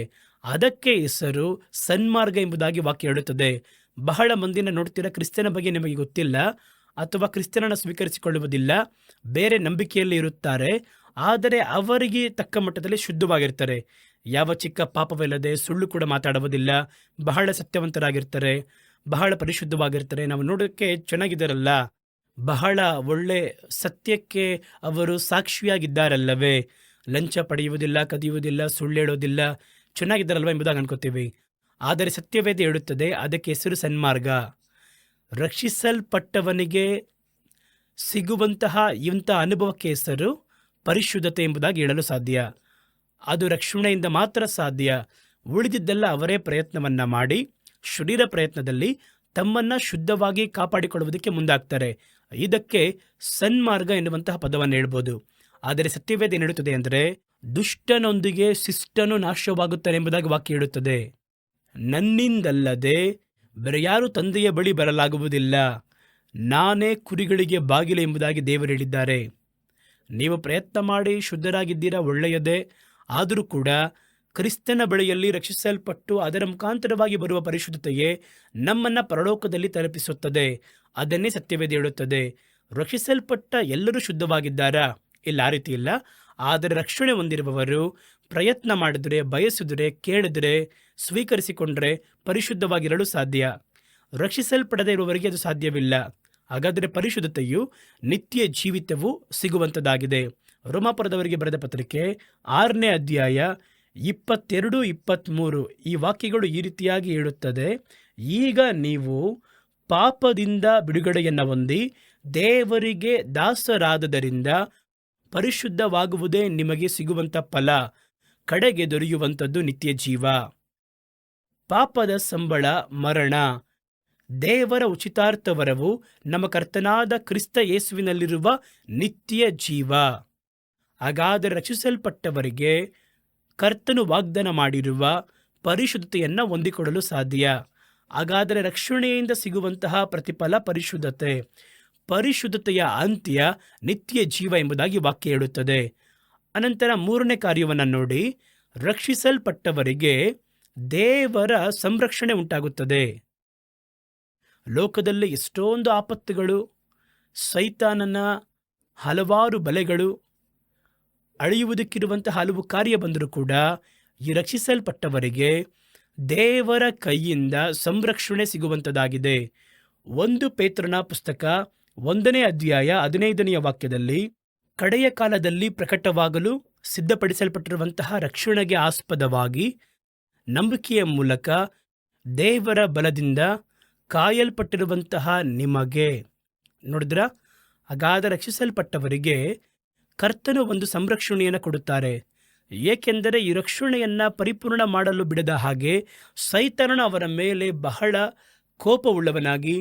ಅದಕ್ಕೆ ಹೆಸರು ಸನ್ಮಾರ್ಗ ಎಂಬುದಾಗಿ ವಾಕ್ಯ ಹೇಳುತ್ತದೆ. ಬಹಳ ಮಂದಿನ ನೋಡ್ತೀರಾ, ಕ್ರಿಸ್ತನ ಬಗ್ಗೆ ನಿಮಗೆ ಗೊತ್ತಿಲ್ಲ ಅಥವಾ ಕ್ರಿಸ್ತನನ್ನು ಸ್ವೀಕರಿಸಿಕೊಳ್ಳುವುದಿಲ್ಲ, ಬೇರೆ ನಂಬಿಕೆಯಲ್ಲಿ ಇರುತ್ತಾರೆ. ಆದರೆ ಅವರಿಗೆ ತಕ್ಕ ಮಟ್ಟದಲ್ಲಿ ಶುದ್ಧವಾಗಿರ್ತಾರೆ. ಯಾವ ಚಿಕ್ಕ ಪಾಪವಿಲ್ಲದೆ, ಸುಳ್ಳು ಕೂಡ ಮಾತಾಡುವುದಿಲ್ಲ, ಬಹಳ ಸತ್ಯವಂತರಾಗಿರ್ತಾರೆ, ಬಹಳ ಪರಿಶುದ್ಧವಾಗಿರ್ತಾರೆ. ನಾವು ನೋಡೋಕ್ಕೆ ಚೆನ್ನಾಗಿದ್ದಾರಲ್ಲ, ಬಹಳ ಒಳ್ಳೆ ಸತ್ಯಕ್ಕೆ ಅವರು ಸಾಕ್ಷಿಯಾಗಿದ್ದಾರಲ್ಲವೇ, ಲಂಚ ಪಡೆಯುವುದಿಲ್ಲ, ಕದಿಯುವುದಿಲ್ಲ, ಸುಳ್ಳು ಹೇಳೋದಿಲ್ಲ, ಚೆನ್ನಾಗಿದ್ದಾರಲ್ವ ಎಂಬುದಾಗಿ ಅನ್ಕೋತೀವಿ. ಆದರೆ ಸತ್ಯವೇದ ಹೇಳುತ್ತದೆ ಅದಕ್ಕೆ ಹೆಸರು ಸನ್ಮಾರ್ಗ. ರಕ್ಷಿಸಲ್ಪಟ್ಟವನಿಗೆ ಸಿಗುವಂತಹ ಇಂಥ ಅನುಭವಕ್ಕೆ ಹೆಸರು ಪರಿಶುದ್ಧತೆ ಎಂಬುದಾಗಿ ಹೇಳಲು ಸಾಧ್ಯ. ಅದು ರಕ್ಷಣೆಯಿಂದ ಮಾತ್ರ ಸಾಧ್ಯ. ಉಳಿದಿದ್ದೆಲ್ಲ ಅವರೇ ಪ್ರಯತ್ನವನ್ನು ಮಾಡಿ ಶರೀರ ಪ್ರಯತ್ನದಲ್ಲಿ ತಮ್ಮನ್ನು ಶುದ್ಧವಾಗಿ ಕಾಪಾಡಿಕೊಳ್ಳುವುದಕ್ಕೆ ಮುಂದಾಗ್ತಾರೆ. ಇದಕ್ಕೆ ಸನ್ಮಾರ್ಗ ಎನ್ನುವಂತಹ ಪದವನ್ನು ಹೇಳ್ಬೋದು. ಆದರೆ ಸತ್ಯವೇದ ಏನು ಹೇಳುತ್ತದೆ ಅಂದರೆ ದುಷ್ಟನೊಂದಿಗೆ ಶಿಷ್ಟನು ನಾಶವಾಗುತ್ತಾನೆ ಎಂಬುದಾಗಿ ವಾಕ್ಯ ಹೇಳುತ್ತದೆ. ನನ್ನಿಂದಲ್ಲದೆ ಬೇರೆ ಯಾರು ತಂದೆಯ ಬಳಿ ಬರಲಾಗುವುದಿಲ್ಲ, ನಾನೇ ಕುರಿಗಳಿಗೆ ಬಾಗಿಲು ಎಂಬುದಾಗಿ ದೇವರು ಹೇಳಿದ್ದಾರೆ. ನೀವು ಪ್ರಯತ್ನ ಮಾಡಿ ಶುದ್ಧರಾಗಿದ್ದೀರಾ, ಒಳ್ಳೆಯದೇ. ಆದರೂ ಕೂಡ ಕ್ರಿಸ್ತನ ಬಳಿಯಲ್ಲಿ ರಕ್ಷಿಸಲ್ಪಟ್ಟು ಅದರ ಮುಖಾಂತರವಾಗಿ ಬರುವ ಪರಿಶುದ್ಧತೆಯೇ ನಮ್ಮನ್ನು ಪರಲೋಕದಲ್ಲಿ ತಲುಪಿಸುತ್ತದೆ. ಅದನ್ನೇ ಸತ್ಯವೇದ ಹೇಳುತ್ತದೆ. ರಕ್ಷಿಸಲ್ಪಟ್ಟ ಎಲ್ಲರೂ ಶುದ್ಧವಾಗಿದ್ದಾರಾ? ಇಲ್ಲ, ಆ ರೀತಿ ಇಲ್ಲ. ಆದರೆ ರಕ್ಷಣೆ ಹೊಂದಿರುವವರು ಪ್ರಯತ್ನ ಮಾಡಿದರೆ, ಬಯಸಿದರೆ, ಕೇಳಿದರೆ, ಸ್ವೀಕರಿಸಿಕೊಂಡರೆ ಪರಿಶುದ್ಧವಾಗಿರಲು ಸಾಧ್ಯ. ರಕ್ಷಿಸಲ್ಪಡದೇ ಇರುವವರಿಗೆ ಅದು ಸಾಧ್ಯವಿಲ್ಲ. ಹಾಗಾದರೆ ಪರಿಶುದ್ಧತೆಯು ನಿತ್ಯ ಜೀವಿತವು ಸಿಗುವಂಥದ್ದಾಗಿದೆ. ರೋಮಾಪುರದವರಿಗೆ ಬರೆದ ಪತ್ರಿಕೆ 6ನೇ ಅಧ್ಯಾಯ 22-23 ಈ ವಾಕ್ಯಗಳು ಈ ರೀತಿಯಾಗಿ ಹೇಳುತ್ತದೆ. ಈಗ ನೀವು ಪಾಪದಿಂದ ಬಿಡುಗಡೆಯನ್ನು ಹೊಂದಿ ದೇವರಿಗೆ ದಾಸರಾದದರಿಂದ ಪರಿಶುದ್ಧವಾಗುವುದೇ ನಿಮಗೆ ಸಿಗುವಂಥ ಫಲ. ಕಡೆಗೆ ದೊರೆಯುವಂಥದ್ದು ನಿತ್ಯ ಜೀವ. ಪಾಪದ ಸಂಬಳ ಮರಣ, ದೇವರ ಉಚಿತಾರ್ಥವರವು ನಮ್ಮ ಕರ್ತನಾದ ಕ್ರಿಸ್ತ ಯೇಸುವಿನಲ್ಲಿರುವ ನಿತ್ಯ ಜೀವ. ಹಾಗಾದರೆ ರಕ್ಷಿಸಲ್ಪಟ್ಟವರಿಗೆ ಕರ್ತನು ವಾಗ್ದಾನ ಮಾಡಿರುವ ಪರಿಶುದ್ಧತೆಯನ್ನು ಹೊಂದಿಕೊಳ್ಳಲು ಸಾಧ್ಯ. ಹಾಗಾದರೆ ರಕ್ಷಣೆಯಿಂದ ಸಿಗುವಂತಹ ಪ್ರತಿಫಲ ಪರಿಶುದ್ಧತೆ. ಪರಿಶುದ್ಧತೆಯ ಅಂತ್ಯ ನಿತ್ಯ ಜೀವ ಎಂಬುದಾಗಿ ವಾಕ್ಯ ಹೇಳುತ್ತದೆ. ಅನಂತರ 3ನೇ ಕಾರ್ಯವನ್ನು ನೋಡಿ, ರಕ್ಷಿಸಲ್ಪಟ್ಟವರಿಗೆ ದೇವರ ಸಂರಕ್ಷಣೆ ಉಂಟಾಗುತ್ತದೆ. ಲೋಕದಲ್ಲಿ ಎಷ್ಟೊಂದು ಆಪತ್ತುಗಳು, ಸೈತಾನನ ಹಲವಾರು ಬಲೆಗಳು, ಅಳೆಯುವುದಕ್ಕಿರುವಂತಹ ಹಲವು ಕಾರ್ಯ ಬಂದರೂ ಕೂಡ ಈ ರಕ್ಷಿಸಲ್ಪಟ್ಟವರಿಗೆ ದೇವರ ಕೈಯಿಂದ ಸಂರಕ್ಷಣೆ ಸಿಗುವಂಥದ್ದಾಗಿದೆ. 1 ಪೇತ್ರನ ಪುಸ್ತಕ 1ನೇ ಅಧ್ಯಾಯ 15ನೆಯ ವಾಕ್ಯದಲ್ಲಿ ಕಡೆಯ ಕಾಲದಲ್ಲಿ ಪ್ರಕಟವಾಗಲು ಸಿದ್ಧಪಡಿಸಲ್ಪಟ್ಟಿರುವಂತಹ ರಕ್ಷಣೆಗೆ ಆಸ್ಪದವಾಗಿ ನಂಬಿಕೆಯ ಮೂಲಕ ದೇವರ ಬಲದಿಂದ ಕಾಯಲ್ಪಟ್ಟಿರುವಂತಹ ನಿಮಗೆ, ನೋಡಿದ್ರ, ಹಾಗಾದ ರಕ್ಷಿಸಲ್ಪಟ್ಟವರಿಗೆ ಕರ್ತನು ಒಂದು ಸಂರಕ್ಷಣೆಯನ್ನು ಕೊಡುತ್ತಾರೆ. ಏಕೆಂದರೆ ಈ ರಕ್ಷಣೆಯನ್ನು ಪರಿಪೂರ್ಣ ಮಾಡಲು ಬಿಡದ ಹಾಗೆ ಸೈತಾನನು ಅವರ ಮೇಲೆ ಬಹಳ ಕೋಪವುಳ್ಳವನಾಗಿ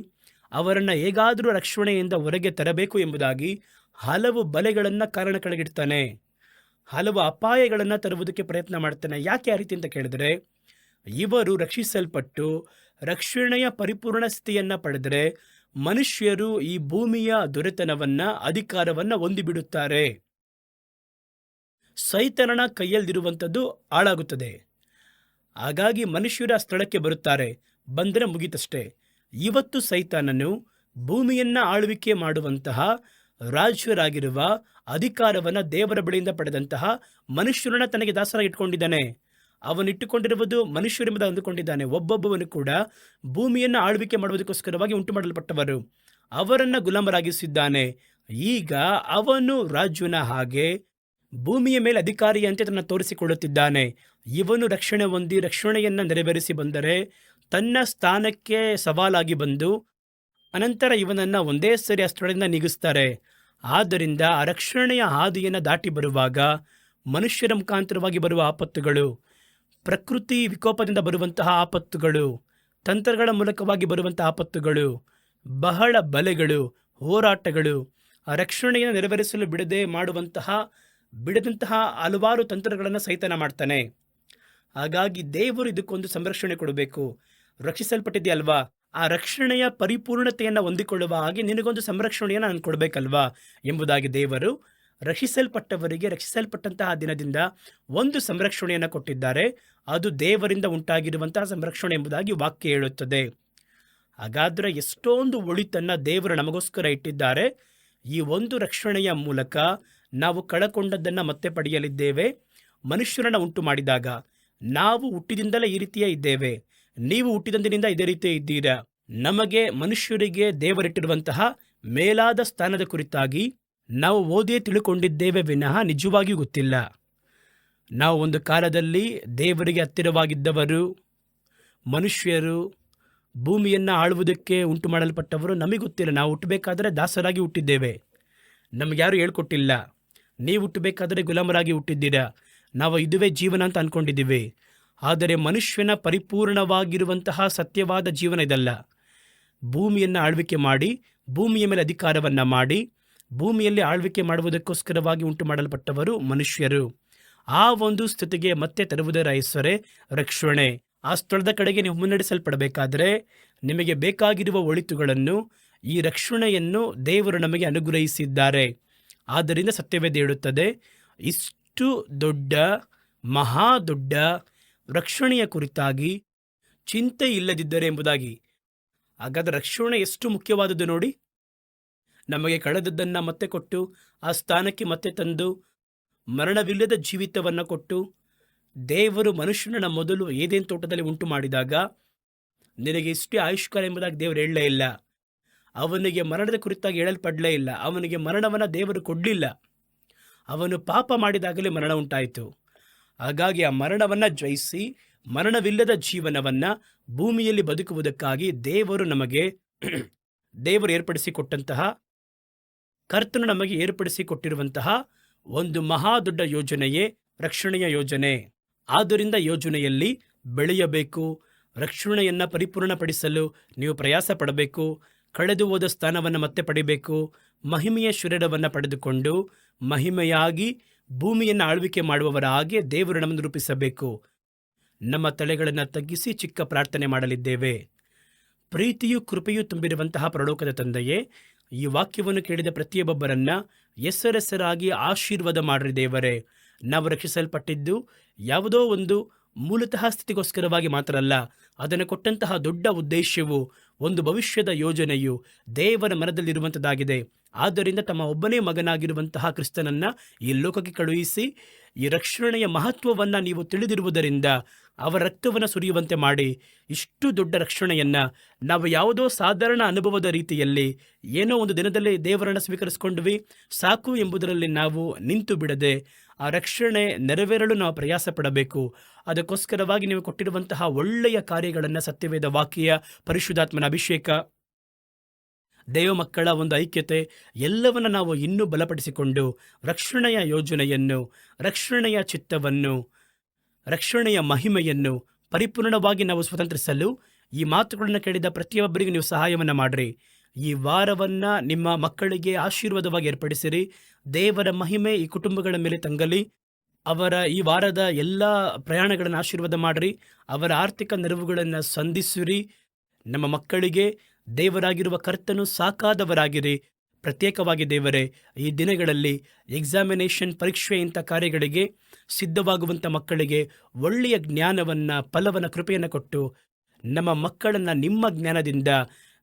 ಅವರನ್ನು ಹೇಗಾದರೂ ರಕ್ಷಣೆಯಿಂದ ಹೊರಗೆ ತರಬೇಕು ಎಂಬುದಾಗಿ ಹಲವು ಬಲೆಗಳನ್ನು ಕಾರಣ ಕೆಳಗಿಡ್ತಾನೆ, ಹಲವು ಅಪಾಯಗಳನ್ನು ತರುವುದಕ್ಕೆ ಪ್ರಯತ್ನ ಮಾಡ್ತಾನೆ. ಯಾಕೆ ಆ ರೀತಿ ಅಂತ ಕೇಳಿದರೆ, ಇವರು ರಕ್ಷಿಸಲ್ಪಟ್ಟು ರಕ್ಷಣೆಯ ಪರಿಪೂರ್ಣ ಸ್ಥಿತಿಯನ್ನು ಪಡೆದರೆ ಮನುಷ್ಯರು ಈ ಭೂಮಿಯ ದೊರೆತನವನ್ನು, ಅಧಿಕಾರವನ್ನು ಹೊಂದಿಬಿಡುತ್ತಾರೆ. ಸೈತಾನನ ಕೈಯಲ್ಲಿರುವಂಥದ್ದು ಹಾಳಾಗುತ್ತದೆ. ಹಾಗಾಗಿ ಮನುಷ್ಯರು ಆ ಸ್ಥಳಕ್ಕೆ ಬರುತ್ತಾರೆ, ಬಂದರೆ ಮುಗೀತಷ್ಟೇ. ಇವತ್ತು ಸೈತಾನನು ಭೂಮಿಯನ್ನು ಆಳ್ವಿಕೆ ಮಾಡುವಂತಹ ರಾಜ್ಯರಾಗಿರುವ ಅಧಿಕಾರವನ್ನು ದೇವರ ಬಳಿಯಿಂದ ಪಡೆದಂತಹ ಮನುಷ್ಯರನ್ನ ತನಗೆ ದಾಸರಾಗಿ ಇಟ್ಕೊಂಡಿದ್ದಾನೆ. ಅವನಿಟ್ಟುಕೊಂಡಿರುವುದು ಮನುಷ್ಯರೆಂಬುದು ಅಂದುಕೊಂಡಿದ್ದಾನೆ. ಒಬ್ಬೊಬ್ಬವನು ಕೂಡ ಭೂಮಿಯನ್ನು ಆಳ್ವಿಕೆ ಮಾಡುವುದಕ್ಕೋಸ್ಕರವಾಗಿ ಉಂಟು ಮಾಡಲ್ಪಟ್ಟವರು, ಅವರನ್ನು ಗುಲಾಮರಾಗಿಸಿದ್ದಾನೆ. ಈಗ ಅವನು ರಾಜನ ಹಾಗೆ ಭೂಮಿಯ ಮೇಲೆ ಅಧಿಕಾರಿಯಂತೆ ತನ್ನ ತೋರಿಸಿಕೊಳ್ಳುತ್ತಿದ್ದಾನೆ. ಇವನು ರಕ್ಷಣೆ ಹೊಂದಿ ರಕ್ಷಣೆಯನ್ನು ನೆರವೇರಿಸಿ ಬಂದರೆ ತನ್ನ ಸ್ಥಾನಕ್ಕೆ ಸವಾಲಾಗಿ ಬಂದು ಅನಂತರ ಇವನನ್ನು ಒಂದೇ ಸರಿ ಆ ಸ್ಥಳದಿಂದ ನೀಗಿಸ್ತಾರೆ. ಆದ್ದರಿಂದ ಆ ರಕ್ಷಣೆಯ ಹಾದಿಯನ್ನು ದಾಟಿ ಬರುವಾಗ ಮನುಷ್ಯರ ಮುಖಾಂತರವಾಗಿ ಬರುವ ಆಪತ್ತುಗಳು, ಪ್ರಕೃತಿ ವಿಕೋಪದಿಂದ ಬರುವಂತಹ ಆಪತ್ತುಗಳು, ತಂತ್ರಗಳ ಮೂಲಕವಾಗಿ ಬರುವಂತಹ ಆಪತ್ತುಗಳು, ಬಹಳ ಬಲೆಗಳು, ಹೋರಾಟಗಳು, ಆ ರಕ್ಷಣೆಯನ್ನು ನೆರವೇರಿಸಲು ಬಿಡದಂತಹ ಹಲವಾರು ತಂತ್ರಗಳನ್ನು ಸೈತಾನ ಮಾಡ್ತಾನೆ. ಹಾಗಾಗಿ ದೇವರು ಇದಕ್ಕೊಂದು ಸಂರಕ್ಷಣೆ ಕೊಡಬೇಕು. ರಕ್ಷಿಸಲ್ಪಟ್ಟಿದೆಯಲ್ವಾ, ಆ ರಕ್ಷಣೆಯ ಪರಿಪೂರ್ಣತೆಯನ್ನು ಹೊಂದಿಕೊಳ್ಳುವ ಹಾಗೆ ನಿನಗೊಂದು ಸಂರಕ್ಷಣೆಯನ್ನು ನಾನು ಕೊಡಬೇಕಲ್ವಾ ಎಂಬುದಾಗಿ ದೇವರು ರಕ್ಷಿಸಲ್ಪಟ್ಟವರಿಗೆ ರಕ್ಷಿಸಲ್ಪಟ್ಟಂತಹ ದಿನದಿಂದ ಒಂದು ಸಂರಕ್ಷಣೆಯನ್ನು ಕೊಟ್ಟಿದ್ದಾರೆ. ಅದು ದೇವರಿಂದ ಉಂಟಾಗಿರುವಂತಹ ಸಂರಕ್ಷಣೆ ಎಂಬುದಾಗಿ ವಾಕ್ಯ ಹೇಳುತ್ತದೆ. ಹಾಗಾದರೆ ಎಷ್ಟೊಂದು ಒಳಿತನ್ನು ದೇವರು ನಮಗೋಸ್ಕರ ಇಟ್ಟಿದ್ದಾರೆ. ಈ ಒಂದು ರಕ್ಷಣೆಯ ಮೂಲಕ ನಾವು ಕಳಕೊಂಡದ್ದನ್ನು ಮತ್ತೆ ಪಡೆಯಲಿದ್ದೇವೆ. ಮನುಷ್ಯರನ್ನು ಉಂಟು ಮಾಡಿದಾಗ ನಾವು ಹುಟ್ಟಿದಿಂದಲೇ ಈ ರೀತಿಯೇ ಇದ್ದೇವೆ, ನೀವು ಹುಟ್ಟಿದಂದಿನಿಂದ ಇದೇ ರೀತಿಯೇ ಇದ್ದೀರಾ. ನಮಗೆ ಮನುಷ್ಯರಿಗೆ ದೇವರಿಟ್ಟಿರುವಂತಹ ಮೇಲಾದ ಸ್ಥಾನದ ಕುರಿತಾಗಿ ನಾವು ಓದಿಯೇ ತಿಳ್ಕೊಂಡಿದ್ದೇವೆ ವಿನಃ ನಿಜವಾಗಿಯೂ ಗೊತ್ತಿಲ್ಲ. ನಾವು ಒಂದು ಕಾಲದಲ್ಲಿ ದೇವರಿಗೆ ಹತ್ತಿರವಾಗಿದ್ದವರು, ಮನುಷ್ಯರು, ಭೂಮಿಯನ್ನು ಆಳುವುದಕ್ಕೆ ಉಂಟು ಮಾಡಲ್ಪಟ್ಟವರು. ನಮಗೆ ಗೊತ್ತಿಲ್ಲ. ನಾವು ಹುಟ್ಟಬೇಕಾದ್ರೆ ದಾಸರಾಗಿ ಹುಟ್ಟಿದ್ದೇವೆ, ನಮಗೆ ಯಾರು ಹೇಳ್ಕೊಟ್ಟಿಲ್ಲ. ನೀವು ಹುಟ್ಟಬೇಕಾದ್ರೆ ಗುಲಾಮರಾಗಿ ಹುಟ್ಟಿದ್ದೀರಾ. ನಾವು ಇದುವೇ ಜೀವನ ಅಂತ ಅಂದ್ಕೊಂಡಿದ್ದೀವಿ. ಆದರೆ ಮನುಷ್ಯನ ಪರಿಪೂರ್ಣವಾಗಿರುವಂತಹ ಸತ್ಯವಾದ ಜೀವನ ಇದಲ್ಲ. ಭೂಮಿಯನ್ನು ಆಳ್ವಿಕೆ ಮಾಡಿ, ಭೂಮಿಯ ಮೇಲೆ ಅಧಿಕಾರವನ್ನು ಮಾಡಿ, ಭೂಮಿಯಲ್ಲಿ ಆಳ್ವಿಕೆ ಮಾಡುವುದಕ್ಕೋಸ್ಕರವಾಗಿ ಉಂಟು ಮಾಡಲ್ಪಟ್ಟವರು ಮನುಷ್ಯರು. ಆ ಒಂದು ಸ್ಥಿತಿಗೆ ಮತ್ತೆ ತರುವುದರ ಹೆಸರೇ ರಕ್ಷಣೆ. ಆ ಸ್ಥಳದ ಕಡೆಗೆ ನೀವು ಮುನ್ನಡೆಸಲ್ಪಡಬೇಕಾದರೆ ನಿಮಗೆ ಬೇಕಾಗಿರುವ ಒಳಿತುಗಳನ್ನು, ಈ ರಕ್ಷಣೆಯನ್ನು ದೇವರು ನಮಗೆ ಅನುಗ್ರಹಿಸಿದ್ದಾರೆ. ಆದ್ದರಿಂದ ಸತ್ಯವೇದ ಹೇಳುತ್ತದೆ, ಇಷ್ಟು ದೊಡ್ಡ ಮಹಾ ದೊಡ್ಡ ರಕ್ಷಣೆಯ ಕುರಿತಾಗಿ ಚಿಂತೆ ಇಲ್ಲದಿದ್ದರೆ ಎಂಬುದಾಗಿ. ಹಾಗಾದರೆ ರಕ್ಷಣೆ ಎಷ್ಟು ಮುಖ್ಯವಾದದ್ದು ನೋಡಿ. ನಮಗೆ ಕಳೆದದ್ದನ್ನು ಮತ್ತೆ ಕೊಟ್ಟು ಆ ಸ್ಥಾನಕ್ಕೆ ಮತ್ತೆ ತಂದು ಮರಣವಿಲ್ಲದ ಜೀವಿತವನ್ನು ಕೊಟ್ಟು, ದೇವರು ಮನುಷ್ಯನನ್ನು ಮೊದಲು ಏದೇನು ತೋಟದಲ್ಲಿ ಉಂಟು ಮಾಡಿದಾಗ ನಿನಗೆ ಇಷ್ಟೇ ಆಯುಷ್ಕಾಲ ಎಂಬುದಾಗಿ ದೇವರು ಹೇಳಲೇ ಇಲ್ಲ. ಅವನಿಗೆ ಮರಣದ ಕುರಿತಾಗಿ ಹೇಳಲ್ಪಡಲೇ ಇಲ್ಲ. ಅವನಿಗೆ ಮರಣವನ್ನು ದೇವರು ಕೊಡಲಿಲ್ಲ. ಅವನು ಪಾಪ ಮಾಡಿದಾಗಲೇ ಮರಣ ಉಂಟಾಯಿತು. ಹಾಗಾಗಿ ಆ ಮರಣವನ್ನು ಜಯಿಸಿ ಮರಣವಿಲ್ಲದ ಜೀವನವನ್ನು ಭೂಮಿಯಲ್ಲಿ ಬದುಕುವುದಕ್ಕಾಗಿ ದೇವರು ಏರ್ಪಡಿಸಿಕೊಟ್ಟಂತಹ, ಕರ್ತನು ನಮಗೆ ಏರ್ಪಡಿಸಿಕೊಟ್ಟಿರುವಂತಹ ಒಂದು ಮಹಾ ದೊಡ್ಡ ಯೋಜನೆಯೇ ರಕ್ಷಣೆಯ ಯೋಜನೆ. ಆದ್ದರಿಂದ ಯೋಜನೆಯಲ್ಲಿ ಬೆಳೆಯಬೇಕು. ರಕ್ಷಣೆಯನ್ನು ಪರಿಪೂರ್ಣಪಡಿಸಲು ನೀವು ಪ್ರಯಾಸ ಪಡಬೇಕು. ಕಳೆದು ಹೋದ ಸ್ಥಾನವನ್ನು ಮತ್ತೆ ಪಡಿಬೇಕು. ಮಹಿಮೆಯ ಶರೀರವನ್ನು ಪಡೆದುಕೊಂಡು ಮಹಿಮೆಯಾಗಿ ಭೂಮಿಯನ್ನು ಆಳ್ವಿಕೆ ಮಾಡುವವರ ಹಾಗೆ ದೇವರು ನಮ್ಮನ್ನು ರೂಪಿಸಬೇಕು. ನಮ್ಮ ತಲೆಗಳನ್ನು ತಗ್ಗಿಸಿ ಚಿಕ್ಕ ಪ್ರಾರ್ಥನೆ ಮಾಡಲಿದ್ದೇವೆ. ಪ್ರೀತಿಯೂ ಕೃಪೆಯೂ ತುಂಬಿರುವಂತಹ ಪರಲೋಕದ ತಂದೆಯೇ, ಈ ವಾಕ್ಯವನ್ನು ಕೇಳಿದ ಪ್ರತಿಯೊಬ್ಬೊಬ್ಬರನ್ನ ಹೆಸರಾಗಿ ಆಶೀರ್ವಾದ ಮಾಡಿರಿ ದೇವರೇ. ನಾವು ರಕ್ಷಿಸಲ್ಪಟ್ಟಿದ್ದು ಯಾವುದೋ ಒಂದು ಮೂಲತಃ ಸ್ಥಿತಿಗೋಸ್ಕರವಾಗಿ ಮಾತ್ರ ಅಲ್ಲ. ಅದನ್ನು ಕೊಟ್ಟಂತಹ ದೊಡ್ಡ ಉದ್ದೇಶವು, ಒಂದು ಭವಿಷ್ಯದ ಯೋಜನೆಯು ದೇವರ ಮನದಲ್ಲಿರುವಂಥದ್ದಾಗಿದೆ. ಆದ್ದರಿಂದ ತಮ್ಮ ಒಬ್ಬನೇ ಮಗನಾಗಿರುವಂತಹ ಕ್ರಿಸ್ತನನ್ನು ಈ ಲೋಕಕ್ಕೆ ಕಳುಹಿಸಿ ಈ ರಕ್ಷಣೆಯ ಮಹತ್ವವನ್ನು ನೀವು ತಿಳಿದಿರುವುದರಿಂದ ಅವರ ರಕ್ತವನ್ನು ಸುರಿಯುವಂತೆ ಮಾಡಿ, ಇಷ್ಟು ದೊಡ್ಡ ರಕ್ಷಣೆಯನ್ನು ನಾವು ಯಾವುದೋ ಸಾಧಾರಣ ಅನುಭವದ ರೀತಿಯಲ್ಲಿ ಏನೋ ಒಂದು ದಿನದಲ್ಲಿ ದೇವರನ್ನು ಸ್ವೀಕರಿಸಿಕೊಂಡ್ವಿ ಸಾಕು ಎಂಬುದರಲ್ಲಿ ನಾವು ನಿಂತು ಬಿಡದೆ ಆ ರಕ್ಷಣೆ ನೆರವೇರಲು ನಾವು ಪ್ರಯಾಸ ಪಡಬೇಕು. ಅದಕ್ಕೋಸ್ಕರವಾಗಿ ನೀವು ಕೊಟ್ಟಿರುವಂತಹ ಒಳ್ಳೆಯ ಕಾರ್ಯಗಳನ್ನು, ಸತ್ಯವೇದ ವಾಕ್ಯ, ಪರಿಶುದ್ಧಾತ್ಮನ ಅಭಿಷೇಕ, ದೇವ ಮಕ್ಕಳ ಒಂದು ಐಕ್ಯತೆ ಎಲ್ಲವನ್ನು ನಾವು ಇನ್ನೂ ಬಲಪಡಿಸಿಕೊಂಡು ರಕ್ಷಣೆಯ ಯೋಜನೆಯನ್ನು, ರಕ್ಷಣೆಯ ಚಿತ್ತವನ್ನು, ರಕ್ಷಣೆಯ ಮಹಿಮೆಯನ್ನು ಪರಿಪೂರ್ಣವಾಗಿ ನಾವು ಸ್ವತಂತ್ರಿಸಲು ಈ ಮಾತುಗಳನ್ನು ಕೇಳಿದ ಪ್ರತಿಯೊಬ್ಬರಿಗೂ ನೀವು ಸಹಾಯವನ್ನು ಮಾಡಿರಿ. ಈ ವಾರವನ್ನು ನಿಮ್ಮ ಮಕ್ಕಳಿಗೆ ಆಶೀರ್ವಾದವಾಗಿ ಏರ್ಪಡಿಸಿರಿ. ದೇವರ ಮಹಿಮೆ ಈ ಕುಟುಂಬಗಳ ಮೇಲೆ ತಂಗಲಿ. ಅವರ ಈ ವಾರದ ಎಲ್ಲ ಪ್ರಯಾಣಗಳನ್ನು ಆಶೀರ್ವಾದ ಮಾಡಿರಿ. ಅವರ ಆರ್ಥಿಕ ನೆರವುಗಳನ್ನು ಸಂಧಿಸಿರಿ. ನಮ್ಮ ಮಕ್ಕಳಿಗೆ ದೇವರಾಗಿರುವ ಕರ್ತನು ಸಾಕಾದವರಾಗಿರಿ. ಪ್ರತ್ಯೇಕವಾಗಿ ದೇವರೇ ಈ ದಿನಗಳಲ್ಲಿ ಎಕ್ಸಾಮಿನೇಷನ್ ಪರೀಕ್ಷೆ ಇಂಥ ಕಾರ್ಯಗಳಿಗೆ ಸಿದ್ಧವಾಗುವಂಥ ಮಕ್ಕಳಿಗೆ ಒಳ್ಳೆಯ ಜ್ಞಾನವನ್ನು ಫಲವನ್ನು ಕೃಪೆಯನ್ನು ಕೊಟ್ಟು ನಮ್ಮ ಮಕ್ಕಳನ್ನು ನಿಮ್ಮ ಜ್ಞಾನದಿಂದ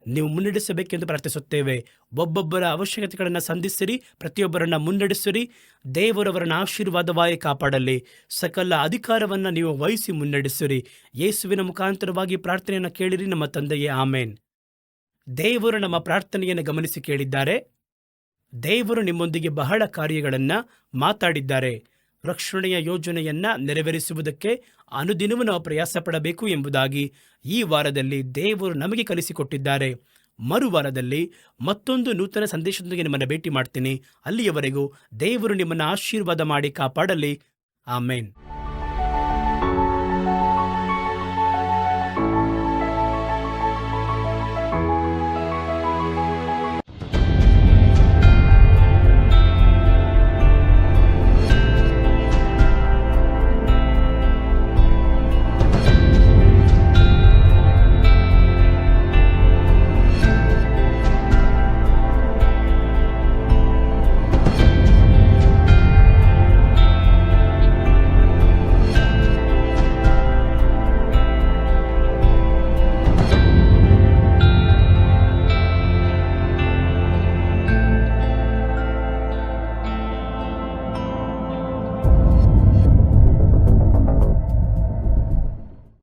ನೀವು ಮುನ್ನಡೆಸಬೇಕೆಂದು ಪ್ರಾರ್ಥಿಸುತ್ತೇವೆ. ಒಬ್ಬೊಬ್ಬರ ಅವಶ್ಯಕತೆಗಳನ್ನು ಸಂಧಿಸಿರಿ, ಪ್ರತಿಯೊಬ್ಬರನ್ನು ಮುನ್ನಡೆಸಿರಿ. ದೇವರವರನ್ನು ಆಶೀರ್ವಾದವಾಗಿ ಕಾಪಾಡಲಿ. ಸಕಲ ಅಧಿಕಾರವನ್ನು ನೀವು ವಹಿಸಿ ಮುನ್ನಡೆಸಿರಿ. ಯೇಸುವಿನ ಮುಖಾಂತರವಾಗಿ ಪ್ರಾರ್ಥನೆಯನ್ನು ಕೇಳಿರಿ ನಮ್ಮ ತಂದೆಯೇ, ಆಮೇನ್. ದೇವರು ನಮ್ಮ ಪ್ರಾರ್ಥನೆಯನ್ನು ಗಮನಿಸಿ ಕೇಳಿದ್ದಾರೆ. ದೇವರು ನಿಮ್ಮೊಂದಿಗೆ ಬಹಳ ಕಾರ್ಯಗಳನ್ನು ಮಾತಾಡಿದ್ದಾರೆ. ರಕ್ಷಣೆಯ ಯೋಜನೆಯನ್ನು ನೆರವೇರಿಸುವುದಕ್ಕೆ ಅನುದಿನವೂ ನಾವು ಪ್ರಯಾಸ ಪಡಬೇಕು ಎಂಬುದಾಗಿ ಈ ವಾರದಲ್ಲಿ ದೇವರು ನಮಗೆ ಕಲಿಸಿಕೊಟ್ಟಿದ್ದಾರೆ. ಮರುವಾರದಲ್ಲಿ ಮತ್ತೊಂದು ನೂತನ ಸಂದೇಶದೊಂದಿಗೆ ನಿಮ್ಮನ್ನು ಭೇಟಿ ಮಾಡ್ತೀನಿ. ಅಲ್ಲಿಯವರೆಗೂ ದೇವರು ನಿಮ್ಮನ್ನು ಆಶೀರ್ವಾದ ಮಾಡಿ ಕಾಪಾಡಲಿ. ಆಮೇನ್.